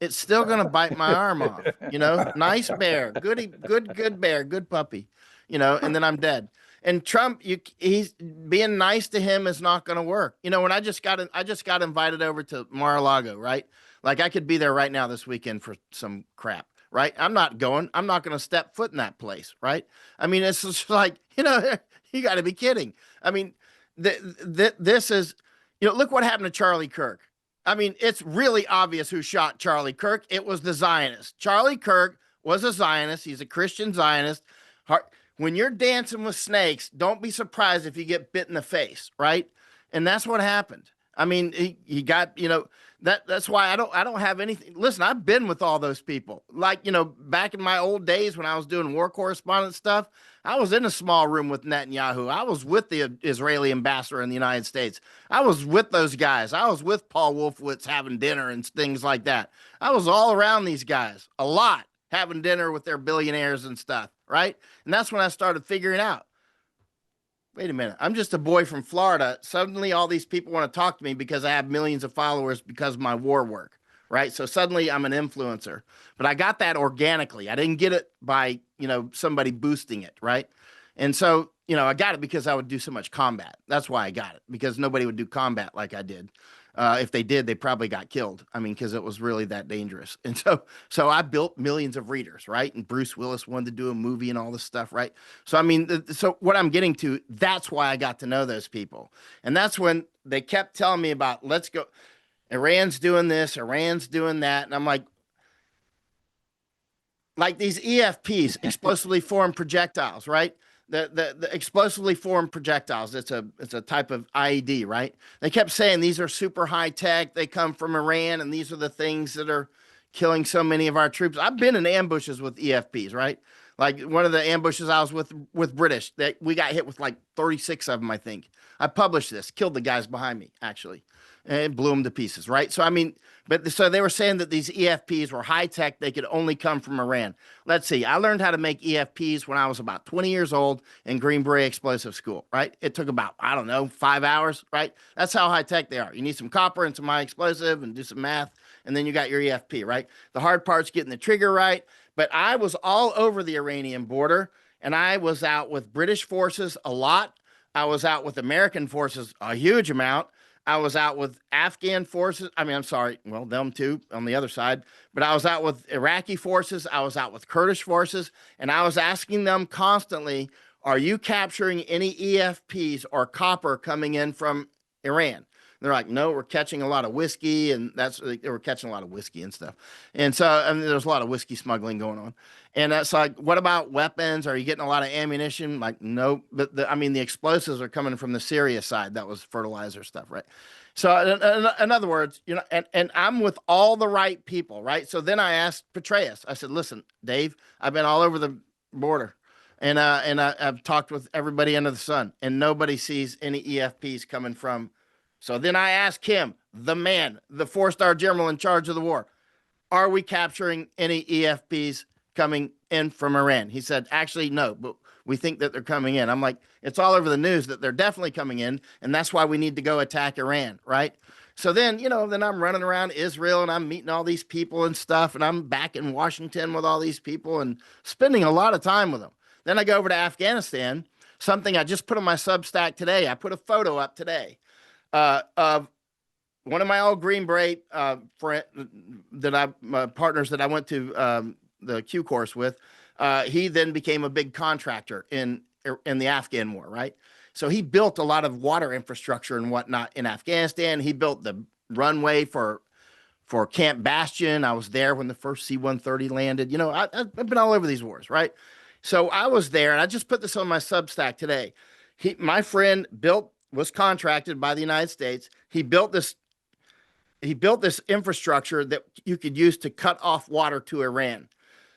it's still going to bite my arm off. You know, nice bear, good bear, good puppy, you know, and then I'm dead. And Trump, he's being nice to him is not going to work. You know, when I just got invited over to Mar-a-Lago, right? Like, I could be there right now this weekend for some crap, right? I'm not going to step foot in that place, right? I mean, it's just like, you know, you got to be kidding. I mean, this is, you know, look what happened to Charlie Kirk. I mean, it's really obvious who shot Charlie Kirk. It was the Zionist. Charlie Kirk was a Zionist. He's a Christian Zionist. When you're dancing with snakes, don't be surprised if you get bit in the face, right? And that's what happened. I mean, he got, you know, That's why I don't have anything. Listen, I've been with all those people. Like, back in my old days when I was doing war correspondent stuff, I was in a small room with Netanyahu. I was with the Israeli ambassador in the United States. I was with those guys. I was with Paul Wolfowitz having dinner and things like that. I was all around these guys a lot, having dinner with their billionaires and stuff, right? And that's when I started figuring out, wait a minute, I'm just a boy from Florida. Suddenly all these people want to talk to me because I have millions of followers because of my war work, right? So suddenly I'm an influencer. But I got that organically. I didn't get it by, somebody boosting it, right? And so, I got it because I would do so much combat. That's why I got it, because nobody would do combat like I did. If they did, they probably got killed. I mean, because it was really that dangerous. And so I built millions of readers, right? And Bruce Willis wanted to do a movie and all this stuff, right? So, I mean, so what I'm getting to, that's why I got to know those people. And that's when they kept telling me about, let's go, Iran's doing this, Iran's doing that. And I'm like these EFPs, explosively formed projectiles, right? The explosively formed projectiles. It's a type of IED, right? They kept saying these are super high tech. They come from Iran, and these are the things that are killing so many of our troops. I've been in ambushes with EFPs, right? Like one of the ambushes I was with British, that we got hit with like 36 of them, I think. I published this, killed the guys behind me, actually, and blew them to pieces, right? So, I mean, so they were saying that these EFPs were high tech. They could only come from Iran. Let's see. I learned how to make EFPs when I was about 20 years old in Green Beret Explosive School, right? It took about, 5 hours, right? That's how high tech they are. You need some copper and some high explosive and do some math, and then you got your EFP, right? The hard part's getting the trigger right. But I was all over the Iranian border, and I was out with British forces a lot. I was out with American forces a huge amount. I was out with Afghan forces. I mean, I'm sorry. Well, them too on the other side. But I was out with Iraqi forces. I was out with Kurdish forces. And I was asking them constantly, are you capturing any EFPs or copper coming in from Iran? They're like, no, we're catching a lot of whiskey. And they were catching a lot of whiskey and stuff. And so, I mean, there's a lot of whiskey smuggling going on. And that's like, what about weapons? Are you getting a lot of ammunition? Like, no, but the explosives are coming from the Syria side. That was fertilizer stuff, right? So in other words, and I'm with all the right people, right? So then I asked Petraeus, I said, listen, Dave, I've been all over the border, and I've talked with everybody under the sun, and nobody sees any EFPs coming from. So then I asked him, the man, the 4-star general in charge of the war, are we capturing any EFPs coming in from Iran? He said, actually, no, but we think that they're coming in. I'm like, it's all over the news that they're definitely coming in, and that's why we need to go attack Iran, right? So then, then I'm running around Israel, and I'm meeting all these people and stuff, and I'm back in Washington with all these people and spending a lot of time with them. Then I go over to Afghanistan, something I just put on my Substack today. I put a photo up today of one of my old Green Beret partners that I went to the Q course with. He then became a big contractor in the Afghan war, right? So he built a lot of water infrastructure and whatnot in Afghanistan. He built the runway for Camp Bastion. I was there when the first C-130 landed. I've been all over these wars, right? So I was there, and I just put this on my Substack today. My friend was contracted by the United States. He built this infrastructure that you could use to cut off water to Iran.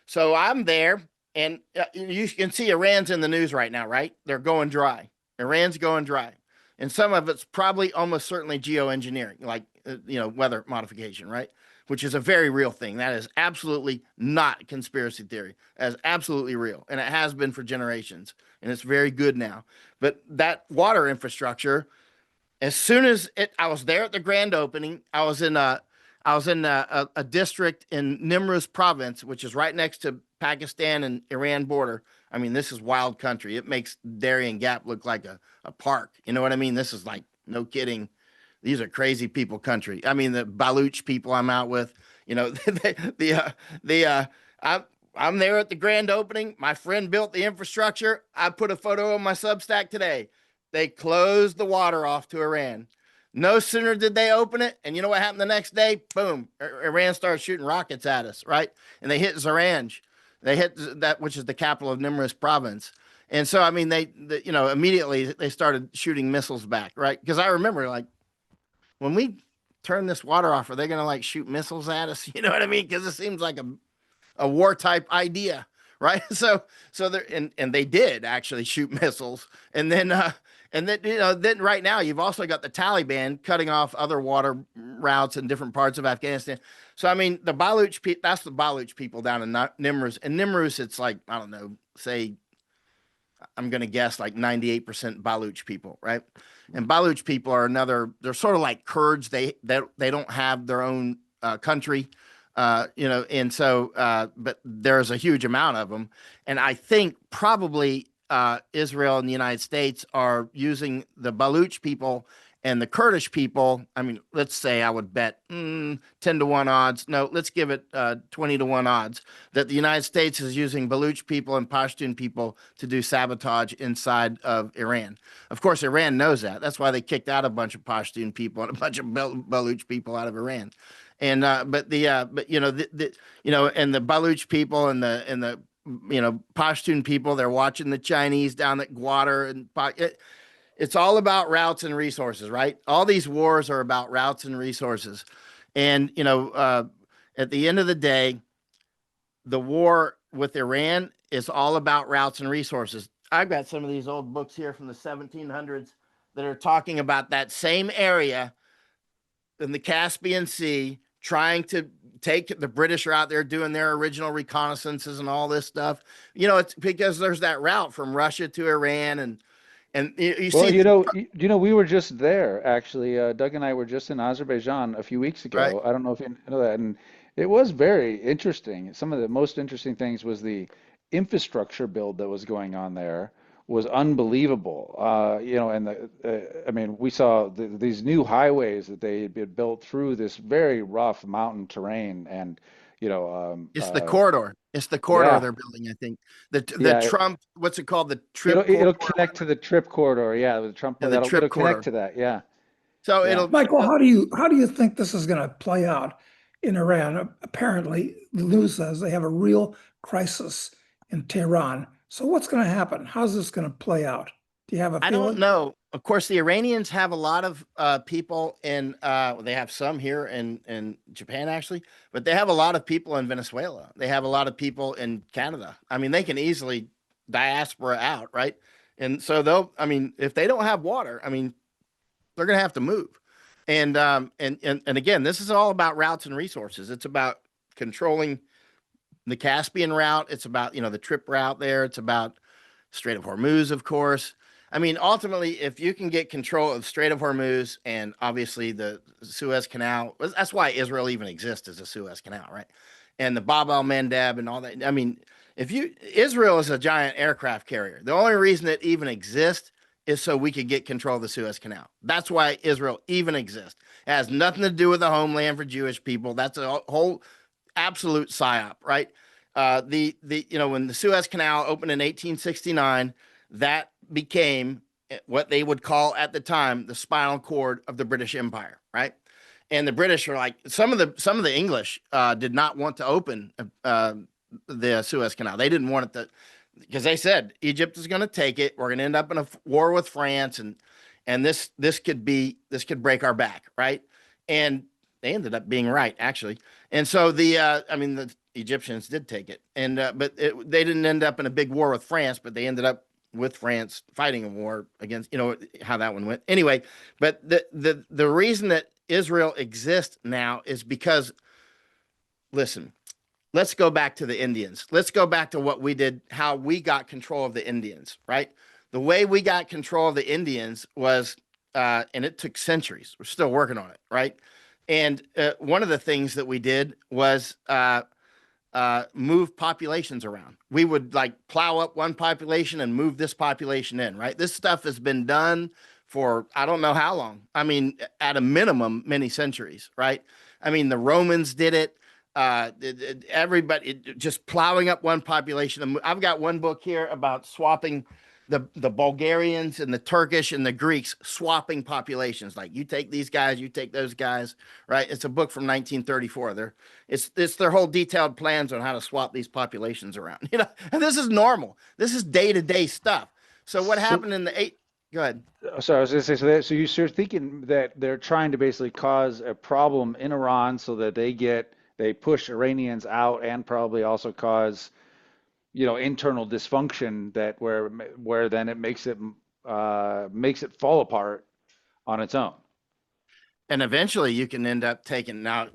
So I'm there, and you can see Iran's in the news right now, right? They're going dry. Iran's going dry. And some of it's probably almost certainly geoengineering, like, weather modification, right? Which is a very real thing. That is absolutely not conspiracy theory. That is absolutely real. And it has been for generations. And it's very good now. But that water infrastructure, as soon as I was there at the grand opening, I was in a district in Nimruz province, which is right next to Pakistan and Iran border. I mean, this is wild country. It makes Darien Gap look like a park. You know what I mean? This is like, no kidding. These are crazy people country. I mean, the Baluch people I'm out with, I'm there at the grand opening. My friend built the infrastructure. I put a photo on my Substack today. They closed the water off to Iran. No sooner did they open it, and you know what happened the next day? Boom. Iran started shooting rockets at us, right? And they hit Zaranj. They hit that, which is the capital of Nimruz province. And so, I mean, immediately they started shooting missiles back, right? Because I remember, like, when we turn this water off, are they going to like shoot missiles at us? You know what I mean? Because it seems like a war type idea, right? So they and they did actually shoot missiles, and then then right now you've also got the Taliban cutting off other water routes in different parts of Afghanistan. So I mean the Baluch people, that's the Baluch people down in Nimruz, and Nimruz it's like I don't know, say I'm going to guess like 98% Baluch people, right? And Baluch people are they're sort of like Kurds. They don't have their own country. And so, but there's a huge amount of them. And I think probably Israel and the United States are using the Baluch people and the Kurdish people. I mean, let's say I would bet 10 to 1 odds. No, let's give it 20 to 1 odds that the United States is using Baluch people and Pashtun people to do sabotage inside of Iran. Of course, Iran knows that. That's why they kicked out a bunch of Pashtun people and a bunch of Baluch people out of Iran. And and the Baluch people and the Pashtun people, they're watching the Chinese down at Gwadar and it's all about routes and resources, right? All these wars are about routes and resources. And at the end of the day, the war with Iran is all about routes and resources. I've got some of these old books here from the 1700s that are talking about that same area in the Caspian Sea, trying to take the British are out there doing their original reconnaissances and all this stuff. It's because there's that route from Russia to Iran and you Well, see, we were just there actually. Doug and I were just in Azerbaijan a few weeks right? ago. I don't know if you know that, and it was very interesting. Some of the most interesting things was the infrastructure build that was going on there was unbelievable. I mean, we saw these new highways that they had built through this very rough mountain terrain, and It's the corridor. It's the corridor yeah, they're building. I think the yeah. Trump, what's it called? The It'll Trip it'll corridor. connect to the trip corridor. Yeah, the Trump Yeah, the that'll Trip it'll connect corridor. to that. Yeah, So yeah. it'll Michael, how do you think this is going to play out in Iran? Apparently, the news says they have a real crisis in Tehran. So what's going to happen? How's this going to play out? Do you have a I don't feeling? know. Of course, the Iranians have a lot of people in. They have some here in Japan actually, but they have a lot of people in Venezuela. They have a lot of people in Canada. I mean, they can easily diaspora out, right? And so they'll. I mean, if they don't have water, I mean, they're going to have to move. And again, this is all about routes and resources. It's about controlling the Caspian route. It's about the trip route there. It's about Strait of Hormuz, of course. I mean, ultimately, if you can get control of Strait of Hormuz and obviously the Suez Canal, that's why Israel even exists as a Suez Canal, right? And the Bab el-Mandeb and all that. I mean, Israel is a giant aircraft carrier. The only reason it even exists is so we could get control of the Suez Canal. That's why Israel even exists. It has nothing to do with a homeland for Jewish people. That's a whole absolute psyop, right? When the Suez Canal opened in 1869, that became what they would call at the time the spinal cord of the British Empire, right? And the British are like some of the English did not want to open the Suez Canal. They didn't want it to because they said Egypt is going to take it. We're going to end up in a war with France, and this could break our back, right? And they ended up being right, actually. And so the Egyptians did take it, and they didn't end up in a big war with France, but they ended up with France fighting a war against, how that one went. Anyway, but the reason that Israel exists now is because, listen, let's go back to the Indians. Let's go back to what we did, how we got control of the Indians, right? The way we got control of the Indians was, and it took centuries. We're still working on it, right? And one of the things that we did was move populations around. We would like plow up one population and move this population in, right? This stuff has been done for I don't know how long. I mean, at a minimum, many centuries, right? I mean, the Romans did it. Everybody just plowing up one population. I've got one book here about swapping the Bulgarians and the Turkish and the Greeks swapping populations. Like you take these guys, you take those guys, right? It's a book from 1934. It's their whole detailed plans on how to swap these populations around. And this is normal. This is day-to-day stuff. So what So happened in the eight? Go ahead. So I was going to say, so you're thinking that they're trying to basically cause a problem in Iran so that they push Iranians out and probably also cause, internal dysfunction that where then it makes it fall apart on its own. And eventually you can end up taking now,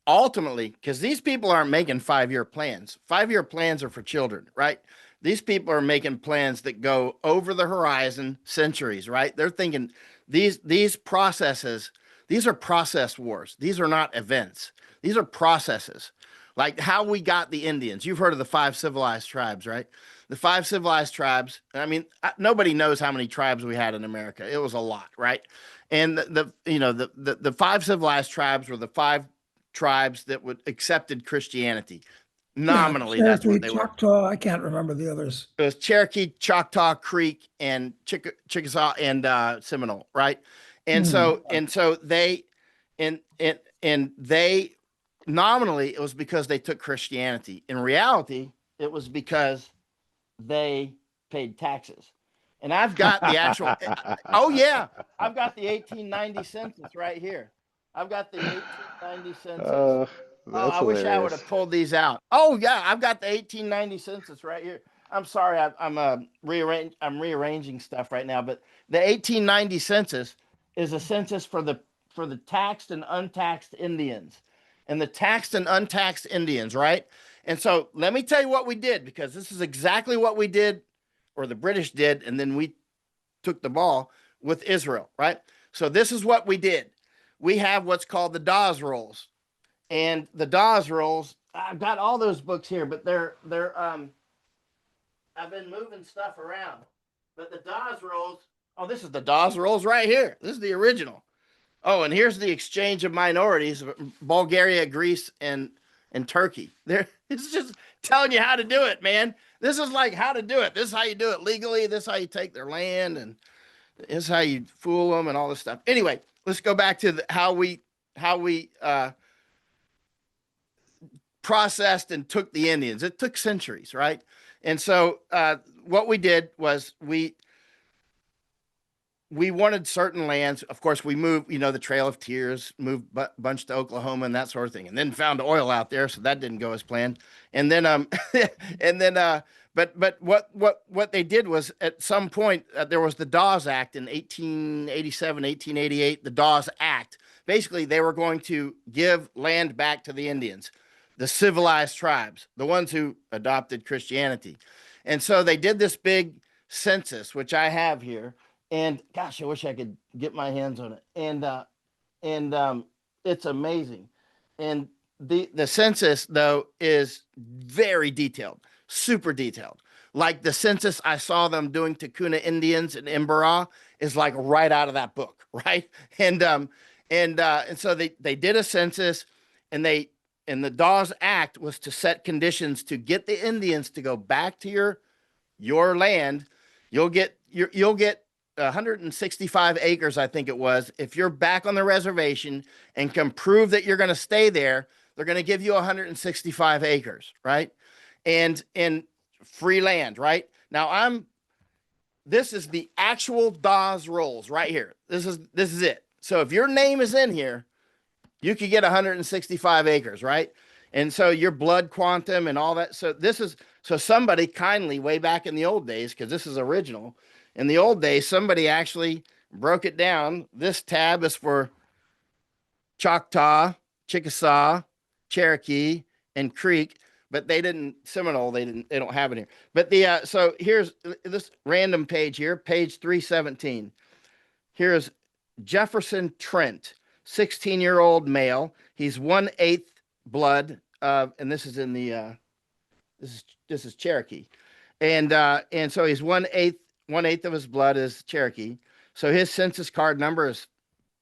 ultimately, because these people aren't making 5-year plans. 5-year plans are for children, right? These people are making plans that go over the horizon centuries, right? They're thinking these processes, these are process wars. These are not events. These are processes. Like how we got the Indians. You've heard of the 5 civilized tribes, right? The 5 civilized tribes. I mean, nobody knows how many tribes we had in America. It was a lot, right? And the 5 civilized tribes were the 5 tribes that would accepted Christianity. Yeah, Nominally, that's Cherokee, what they were. Choctaw, I can't remember the others. It was Cherokee, Choctaw, Creek, and Chickasaw and Seminole, right? And Hmm. so they and they nominally it was because they took Christianity. In reality, it was because they paid taxes. And I've got the actual. Oh yeah, I've got the 1890 census right here. I've got the 1890 census. Uh, Oh, that's I wish I would hilarious. have pulled these out. Oh yeah, I've got the 1890 census right here. I'm sorry, I'm rearranging stuff right now, but the 1890 census is a census for the taxed and untaxed Indians, and the taxed and untaxed Indians, right? And so let me tell you what we did, because this is exactly what we did, or the British did, and then we took the ball with Israel, right? So this is what we did. We have what's called the Dawes Rolls, and the Dawes Rolls. I've got all those books here, but they're I've been moving stuff around. But the Dawes Rolls. Oh, this is the Dawes Rolls right here. This is the original. Oh, and here's the exchange of minorities: Bulgaria, Greece, and Turkey. There, it's just telling you how to do it, man. This is like how to do it. This is how you do it legally. This is how you take their land, and this is how you fool them, and all this stuff. Anyway, let's go back to how we processed and took the Indians. It took centuries, right? And so what we did was we wanted certain lands. Of course, we moved, the Trail of Tears, moved a bunch to Oklahoma and that sort of thing, and then found oil out there, so that didn't go as planned. And then, and then, but what they did was at some point there was the Dawes Act in 1887, 1888. The Dawes Act. Basically, they were going to give land back to the Indians, the civilized tribes, the ones who adopted Christianity, and so they did this big census, which I have here. And gosh, I wish I could get my hands on it. And it's amazing. And the census though is very detailed, super detailed. Like the census I saw them doing to Kuna Indians in Imbara is like right out of that book, right? And so they did a census, and the Dawes Act was to set conditions to get the Indians to go back to your land. You'll get 165 acres, I think it was. If you're back on the reservation and can prove that you're going to stay there, they're going to give you 165 acres, right? And free land, right? Now this is the actual Dawes Rolls right here. This is it. So if your name is in here, you could get 165 acres, right? And so your blood quantum and all that. So somebody kindly way back in the old days, because this is original, in the old days, somebody actually broke it down. This tab is for Choctaw, Chickasaw, Cherokee, and Creek, but they didn't Seminole. They don't have it here. But so here's this random page here, page 317. Here's Jefferson Trent, 16-year-old male. He's 1/8 blood, and this is in the this is Cherokee, and so he's 1/8 of his blood is Cherokee. So his census card number is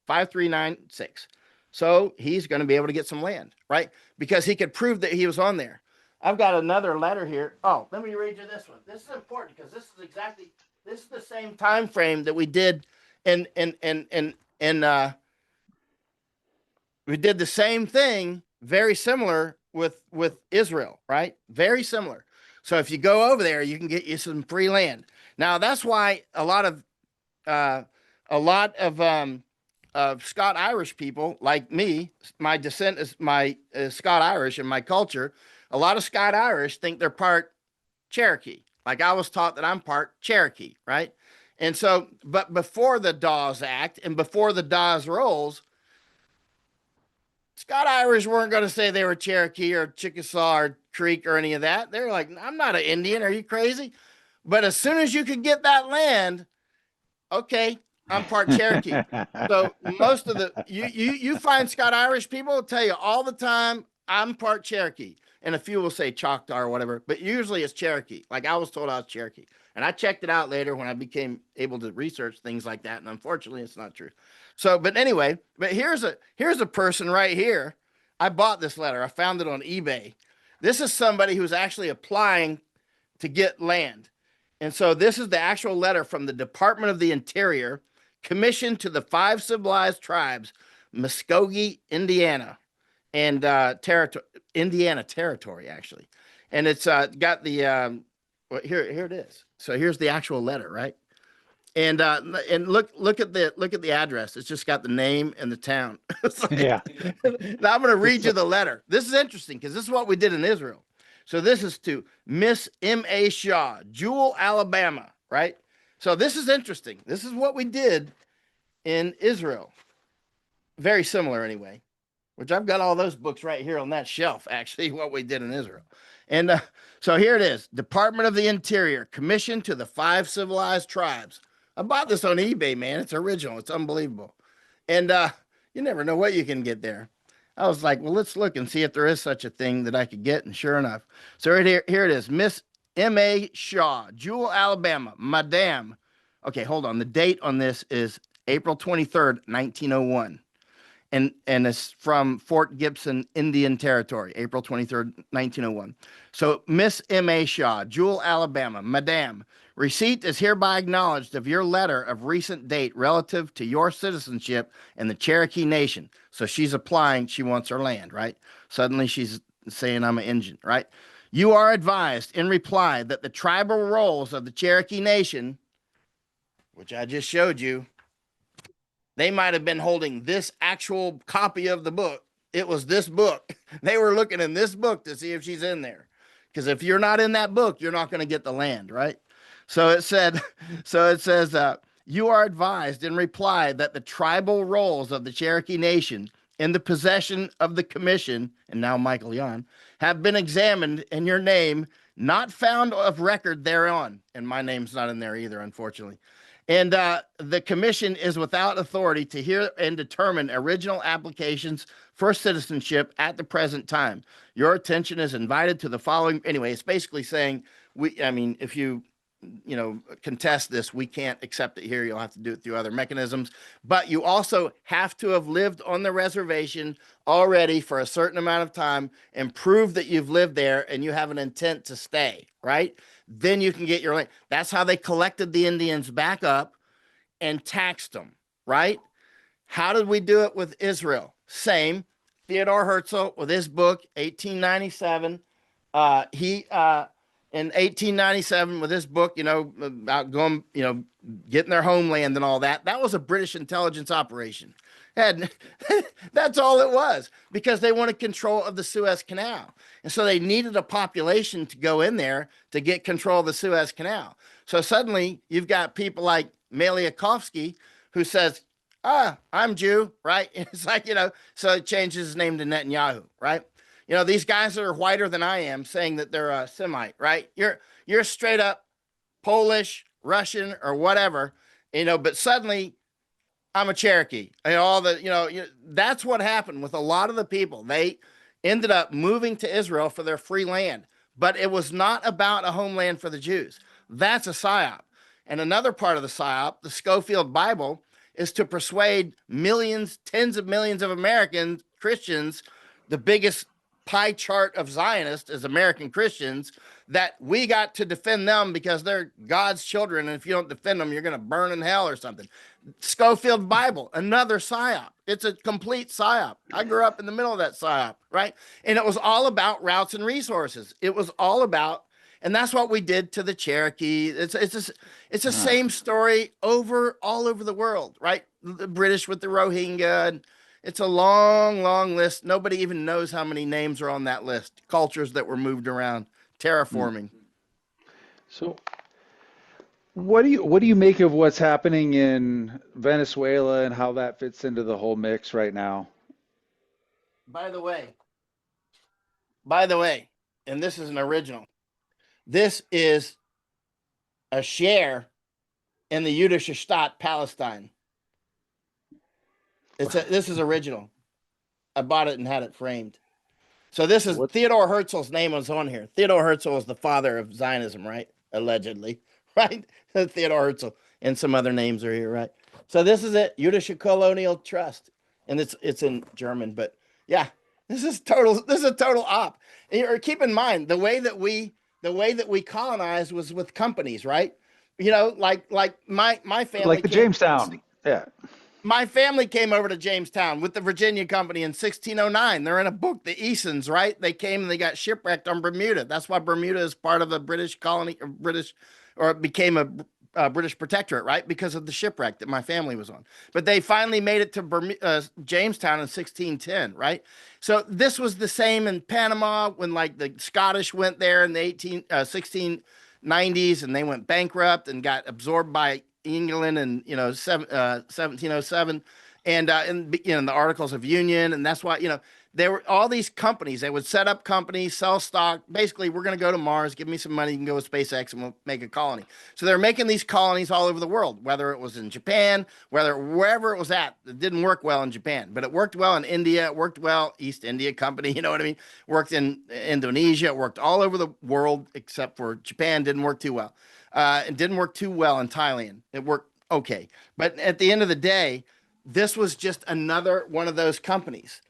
5396. So he's going to be able to get some land, right? Because he could prove that he was on there. I've got another letter here. Oh, let me read you this one. This is important because this is the same time frame that we did in we did the same thing, very similar with Israel, right? Very similar. So if you go over there, you can get you some free land. Now that's why a lot of a lot of Scott Irish people like me, my descent is Scott Irish in my culture. A lot of Scott Irish think they're part Cherokee. Like I was taught that I'm part Cherokee, right? And so, but before the Dawes Act and before the Dawes Rolls, Scott Irish weren't going to say they were Cherokee or Chickasaw or Creek or any of that. They're like, I'm not an Indian. Are you crazy? But as soon as you could get that land, okay, I'm part Cherokee. So most of the you find Scott Irish people will tell you all the time, I'm part Cherokee. And a few will say Choctaw or whatever, but usually it's Cherokee. Like I was told I was Cherokee. And I checked it out later when I became able to research things like that. And unfortunately, it's not true. So, but anyway, but here's a person right here. I bought this letter. I found it on eBay. This is somebody who's actually applying to get land. And so this is the actual letter from the Department of the Interior, commissioned to the 5 civilized tribes, Muskogee, Indiana, and Indiana Territory, actually. And it's got the well, here it is. So here's the actual letter, right? And look at the address. It's just got the name and the town. Like, Yeah. Now I'm going to read you the letter. This is interesting because this is what we did in Israel. So this is to Miss M.A. Shaw, Jewel, Alabama, right? So this is interesting. This is what we did in Israel. Very similar anyway, which I've got all those books right here on that shelf, actually, what we did in Israel. And so here it is, Department of the Interior, commissioned to the 5 civilized tribes. I bought this on eBay, man. It's original. It's unbelievable. And you never know what you can get there. I was like, well, let's look and see if there is such a thing that I could get. And sure enough. So right here it is. Miss M.A. Shaw, Jewel, Alabama, Madame. Okay, hold on. The date on this is April 23rd, 1901. And it's from Fort Gibson, Indian Territory, April 23rd, 1901. So Miss M.A. Shaw, Jewel, Alabama, Madame, receipt is hereby acknowledged of your letter of recent date relative to your citizenship in the Cherokee Nation. So she's applying, she wants her land, right? Suddenly she's saying I'm an Indian, right? You are advised in reply that the tribal roles of the Cherokee Nation, which I just showed you, they might have been holding this actual copy of the book. It was this book. They were looking in this book to see if she's in there. Because if you're not in that book, you're not going to get the land, right? So it says, you are advised in reply that the tribal roles of the Cherokee Nation in the possession of the commission, and now Michael Yon, have been examined and your name not found of record thereon. And my name's not in there either, unfortunately. And the commission is without authority to hear and determine original applications for citizenship at the present time. Your attention is invited to the following. Anyway, it's basically saying, if you contest this, we can't accept it here. You'll have to do it through other mechanisms. But you also have to have lived on the reservation already for a certain amount of time and prove that you've lived there and you have an intent to stay, right? Then you can get your land. That's how they collected the Indians back up and taxed them, right? How did we do it with Israel? Same. Theodore Herzl with his book, 1897. In 1897 with his book, about going, getting their homeland and all that. That was a British intelligence operation. And that's all it was, because they wanted control of the Suez Canal. And so they needed a population to go in there to get control of the Suez Canal. So suddenly you've got people like Maliakovsky who says, I'm Jew, right? It's like, so it changes his name to Netanyahu, right? These guys that are whiter than I am saying that they're a Semite, right? You're straight up Polish, Russian, or whatever, but suddenly I'm a Cherokee. That's what happened with a lot of the people. They ended up moving to Israel for their free land, but it was not about a homeland for the Jews. That's a psyop. And another part of the psyop, the Schofield Bible, is to persuade millions, tens of millions of American Christians, the biggest pie chart of Zionists as American Christians, that we got to defend them because they're God's children. And if you don't defend them, you're going to burn in hell or something. Schofield Bible, another psyop. It's a complete psyop. I grew up in the middle of that psyop, right? And it was all about routes and resources. It was all about, And that's what we did to the Cherokee. It's the same story all over the world, right? The British with the Rohingya. And it's a long, long list. Nobody even knows how many names are on that list. Cultures that were moved around, terraforming. So what do you make of what's happening in Venezuela and how that fits into the whole mix right now? By the way, and this is an original. This is a share in the Yiddish Staat, Palestine. This is original. I bought it and had it framed. So this is Theodore Herzl's name was on here. Theodore Herzl was the father of Zionism, right? Allegedly, right? Theodore Herzl and some other names are here, right? So this is it, Yiddish Colonial Trust, and it's in German, but yeah, this is a total op. Or keep in mind the way that we colonized was with companies, right? You know, like my family, like the Jamestown, yeah. My family came over to Jamestown with the Virginia Company in 1609. They're in a book, the Easons, right? They came and they got shipwrecked on Bermuda. That's why Bermuda is part of a British colony, or it became a British protectorate, right? Because of the shipwreck that my family was on. But they finally made it to Jamestown in 1610, right? So this was the same in Panama when like the Scottish went there in the 1690s and they went bankrupt and got absorbed by England and 1707 and the Articles of Union, and that's why there were all these companies. They would set up companies, sell stock. Basically, we're going to go to Mars. Give me some money. You can go with SpaceX, and we'll make a colony. So they're making these colonies all over the world. Whether it was in Japan, wherever it was at, it didn't work well in Japan, but it worked well in India. It worked well East India Company. You know what I mean? Worked in Indonesia. It worked all over the world except for Japan. Didn't work too well. It didn't work too well in Thailand. It worked okay. But at the end of the day, this was just another one of those companies.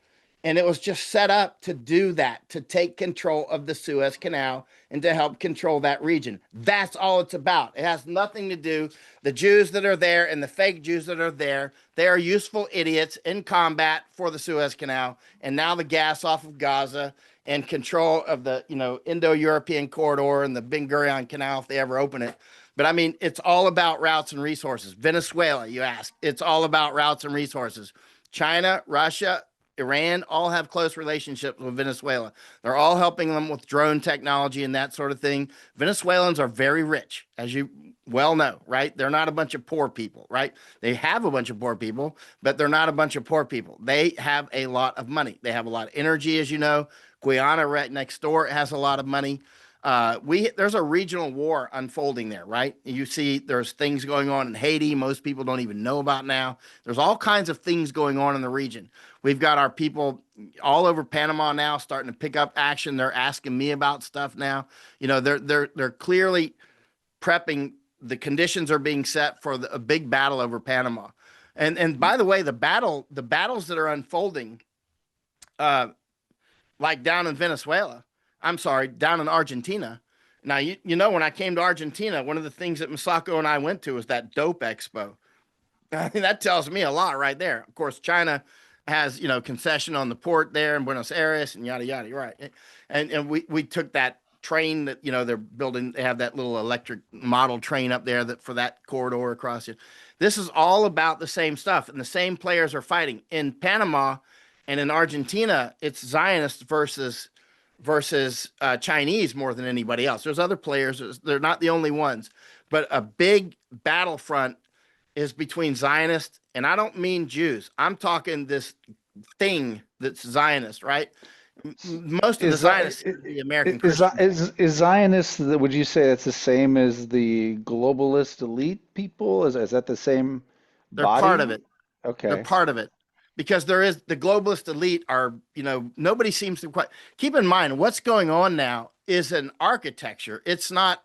And it was just set up to do that, to take control of the Suez Canal and to help control that region. That's all it's about. It has nothing to do. The Jews that are there and the fake Jews that are there, they are useful idiots in combat for the Suez Canal. And now the gas off of Gaza and control of the, Indo-European corridor and the Ben Gurion Canal, if they ever open it. But I mean, it's all about routes and resources. Venezuela, you ask, it's all about routes and resources. China, Russia, Iran all have close relationships with Venezuela. They're all helping them with drone technology and that sort of thing. Venezuelans are very rich, as you well know, right? They're not a bunch of poor people, right? They have a bunch of poor people, but they're not a bunch of poor people. They have a lot of money. They have a lot of energy, as you know. Guyana right next door has a lot of money. There's a regional war unfolding there, right? You see there's things going on in Haiti most people don't even know about now. There's all kinds of things going on in the region. We've got our people all over Panama now starting to pick up action. They're asking me about stuff now. They're clearly prepping. The conditions are being set for a big battle over Panama. And by the way, the battles that are unfolding, like down in Venezuela, down in Argentina. Now, when I came to Argentina, one of the things that Masako and I went to was that dope expo. I mean, that tells me a lot right there. Of course, China has, concession on the port there in Buenos Aires and yada, yada, right. And we took that train that, they're building. They have that little electric model train up there for that corridor across it. This is all about the same stuff. And the same players are fighting. In Panama and in Argentina, it's Zionists versus Chinese more than anybody else. There's other players. They're not the only ones. But a big battlefront is between Zionists, and I don't mean Jews. I'm talking this thing that's Zionist, right? Most of the Zionists are the American Christians. Is Zionist, would you say that's the same as the globalist elite people? Is that the same They're body? part of it. Okay. They're part of it. Because there is the globalist elite are, nobody seems to quite keep in mind what's going on now is an architecture. It's not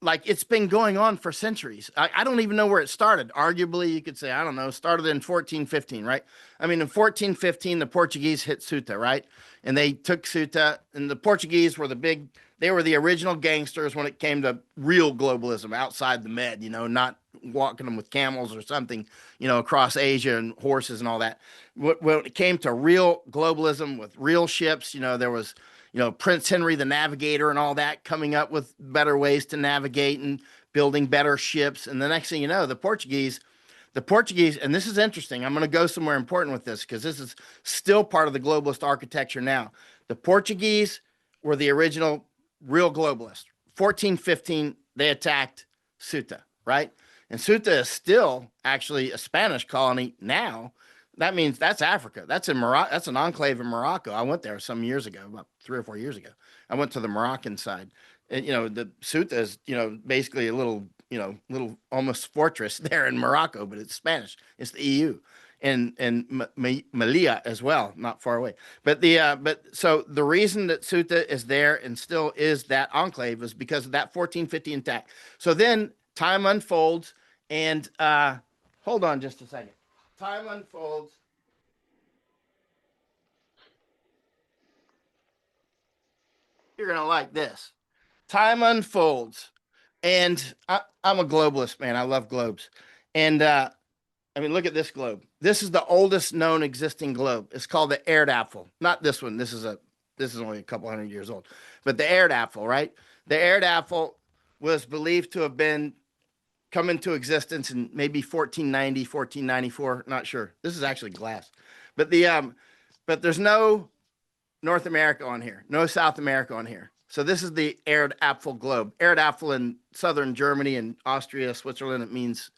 like it's been going on for centuries. I don't even know where it started. Arguably, you could say, I don't know, started in 1415, right? I mean, in 1415, the Portuguese hit Ceuta, right? And they took Ceuta, and the Portuguese were they were the original gangsters when it came to real globalism outside the Med, not walking them with camels or something, across Asia and horses and all that. When it came to real globalism with real ships, there was, you know, Prince Henry the Navigator and all that, coming up with better ways to navigate and building better ships. And the next thing you know, the Portuguese, and this is interesting. I'm going to go somewhere important with this because this is still part of the globalist architecture now. The Portuguese were the original real globalists. 1415, they attacked Ceuta, right? And Ceuta is still actually a Spanish colony now. That means that's Africa. That's in Morocco. That's an enclave in Morocco. I went there some years ago, about 3 or 4 years ago. I went to the Moroccan side. And, you know, the Ceuta is, you know, basically a little, you know, little almost fortress there in Morocco, but it's Spanish. It's the EU. And Melilla as well, not far away. But so the reason that Ceuta is there and still is that enclave is because of that 1450 attack. So then time unfolds, and hold on just a second. Time unfolds. You're gonna like this. Time unfolds, and I'm a globalist, man. I love globes, and I mean, look at this globe. This is the oldest known existing globe. It's called the Erdapfel. Not this one. This is only a couple hundred years old. But the Erdapfel, right? The Erdapfel was believed to have been come into existence in maybe 1490, 1494. Not sure. This is actually glass. But but there's no North America on here, no South America on here. So this is the Erdapfel globe. Erdapfel in southern Germany and Austria, Switzerland, it means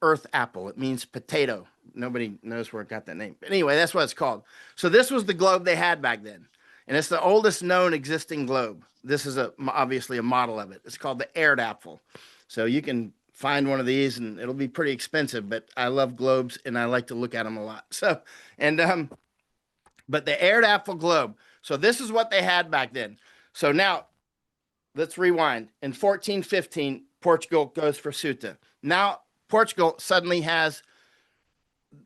earth apple. It means potato. Nobody knows where it got that name. But anyway, that's what it's called. So this was the globe they had back then. And it's the oldest known existing globe. This is obviously a model of it. It's called the Erdapfel. So you can find one of these and it'll be pretty expensive, but I love globes and I like to look at them a lot. So, but the Erdapfel globe. So this is what they had back then. So now let's rewind. In 1415, Portugal goes for Ceuta. Now, Portugal suddenly has,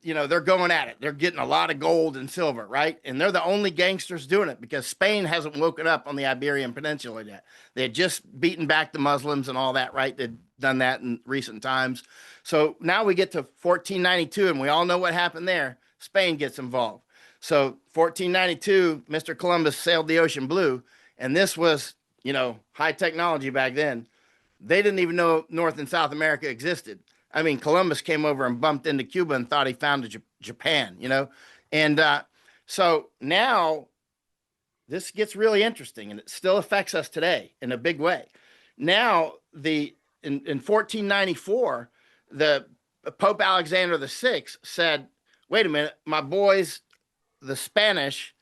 you know, they're going at it. They're getting a lot of gold and silver, right? And they're the only gangsters doing it because Spain hasn't woken up on the Iberian Peninsula yet. They had just beaten back the Muslims and all that, right? They'd done that in recent times. So now we get to 1492, and we all know what happened there. Spain gets involved. So 1492, Mr. Columbus sailed the ocean blue, and this was, you know, high technology back then. They didn't even know North and South America existed. I mean, Columbus came over and bumped into Cuba and thought he found Japan, you know? And so now this gets really interesting, and it still affects us today in a big way. Now, in 1494, the Pope Alexander VI said, wait a minute, my boys, the Spanish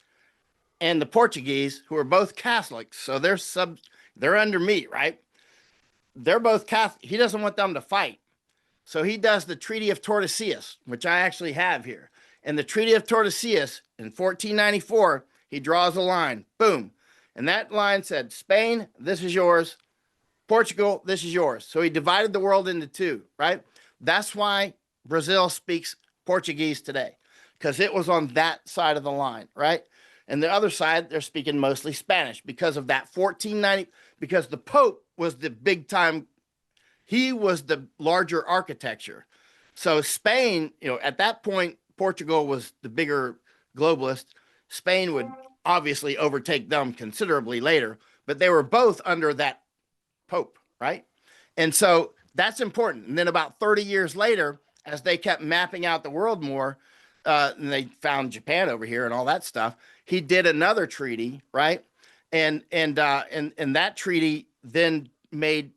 and the Portuguese, who are both Catholics, so they're under me, right? They're both Catholic. He doesn't want them to fight. So he does the Treaty of Tordesillas, which I actually have here. And the Treaty of Tordesillas in 1494, he draws a line. Boom. And that line said, Spain, this is yours. Portugal, this is yours. So he divided the world into two, right? That's why Brazil speaks Portuguese today, because it was on that side of the line, right? And the other side, they're speaking mostly Spanish because of that 1490, because the Pope was the big time. He was the larger architecture. So Spain, you know, at that point, Portugal was the bigger globalist. Spain would obviously overtake them considerably later, but they were both under that Pope, right? And so that's important. And then about 30 years later, as they kept mapping out the world more, and they found Japan over here and all that stuff, he did another treaty, right? And that treaty then made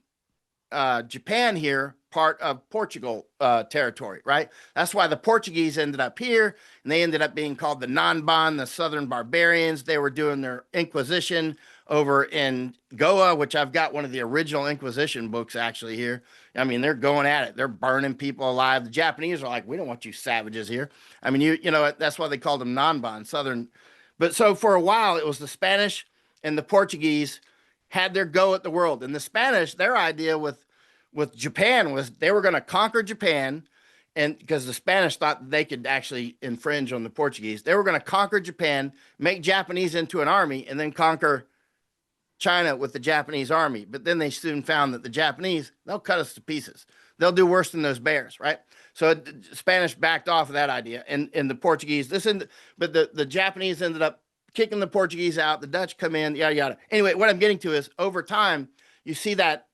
Japan here part of Portugal territory, right? That's why the Portuguese ended up here, and they ended up being called the Non-Bon, the Southern Barbarians. They were doing their Inquisition over in Goa, which I've got one of the original Inquisition books actually here. I mean, they're going at it. They're burning people alive. The Japanese are like, we don't want you savages here. I mean, you know, that's why they called them Non-Bon, Southern. But so for a while, it was the Spanish and the Portuguese had their go at the world. And the Spanish, their idea with Japan was they were going to conquer Japan, and because the Spanish thought they could actually infringe on the Portuguese, they were going to conquer Japan, make Japanese into an army, and then conquer China with the Japanese army. But then they soon found that the Japanese, they'll cut us to pieces. They'll do worse than those bears, right? So the Spanish backed off of that idea, and the Portuguese, but the Japanese ended up kicking the Portuguese out, the Dutch come in, yada yada. Anyway, what I'm getting to is over time, you see that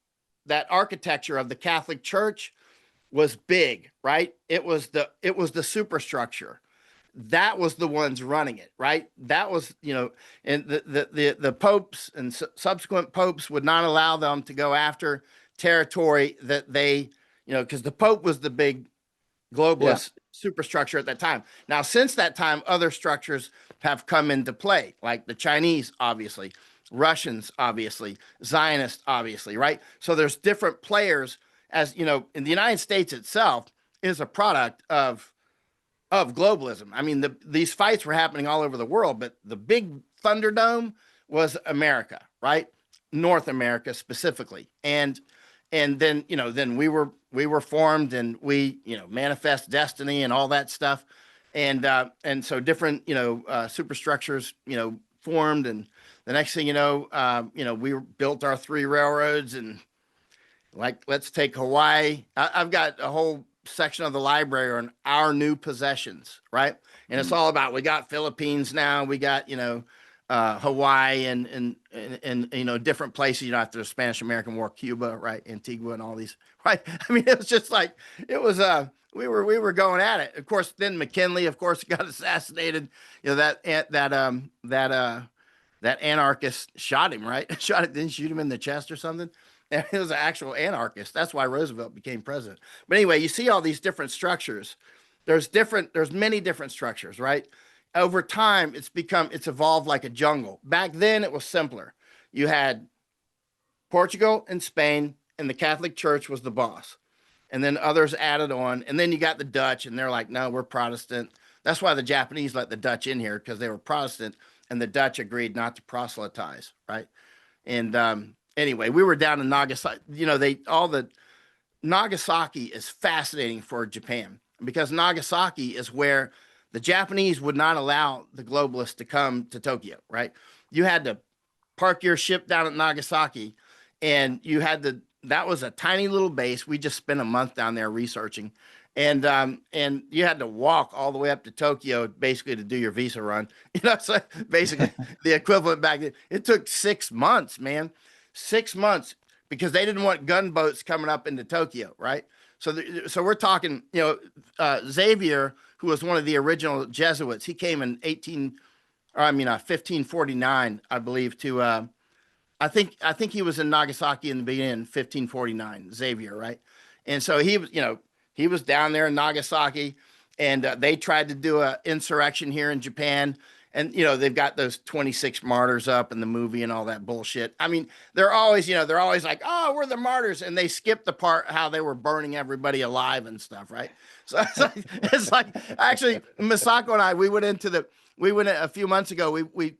architecture of the Catholic Church was big, right? It was the superstructure. That was the ones running it, right? That was, and the popes and subsequent popes would not allow them to go after territory that they, because the Pope was the big globalist superstructure at that time. Now, since that time, other structures have come into play, like the Chinese, obviously, Russians, obviously, Zionists, obviously, right? So there's different players, as in the United States itself is a product of globalism. I mean, these fights were happening all over the world, but the big Thunderdome was America, right? North America specifically. And then, then we were formed, and we, manifest destiny and all that stuff. And so different, superstructures, formed. And the next thing we built our 3 railroads, and like, let's take Hawaii. I've got a whole section of the library on our new possessions, right? And it's all about, we got Philippines now, we got, Hawaii and different places, after the Spanish American War, Cuba, right? Antigua and all these, right? I mean, it was just like, it was, we were going at it. Of course, then McKinley, of course, got assassinated. That anarchist shot him, right? Didn't shoot him in the chest or something. And it was an actual anarchist. That's why Roosevelt became president. But anyway, you see all these different structures. There's many different structures, right? Over time, it's evolved like a jungle. Back then, it was simpler. You had Portugal and Spain, and the Catholic Church was the boss. And then others added on. And then you got the Dutch, and they're like, no, we're Protestant. That's why the Japanese let the Dutch in here, because they were Protestant, and the Dutch agreed not to proselytize, right? And anyway, we were down in Nagasaki. Nagasaki is fascinating for Japan, because Nagasaki is where the Japanese would not allow the globalists to come to Tokyo, right? You had to park your ship down at Nagasaki, and that was a tiny little base. We just spent a month down there researching, and you had to walk all the way up to Tokyo basically to do your visa run. So basically the equivalent back then. It took 6 months, man, 6 months, because they didn't want gunboats coming up into Tokyo, right? So we're talking, Xavier, who was one of the original Jesuits, he came in 1549, I believe, to I think he was in Nagasaki in the beginning in 1549, Xavier, right? And so he was down there in Nagasaki, and they tried to do an insurrection here in Japan. And, they've got those 26 martyrs up in the movie and all that bullshit. I mean, they're always like, oh, we're the martyrs. And they skip the part how they were burning everybody alive and stuff, right? So it's like actually, Misako and I, we went a few months ago, we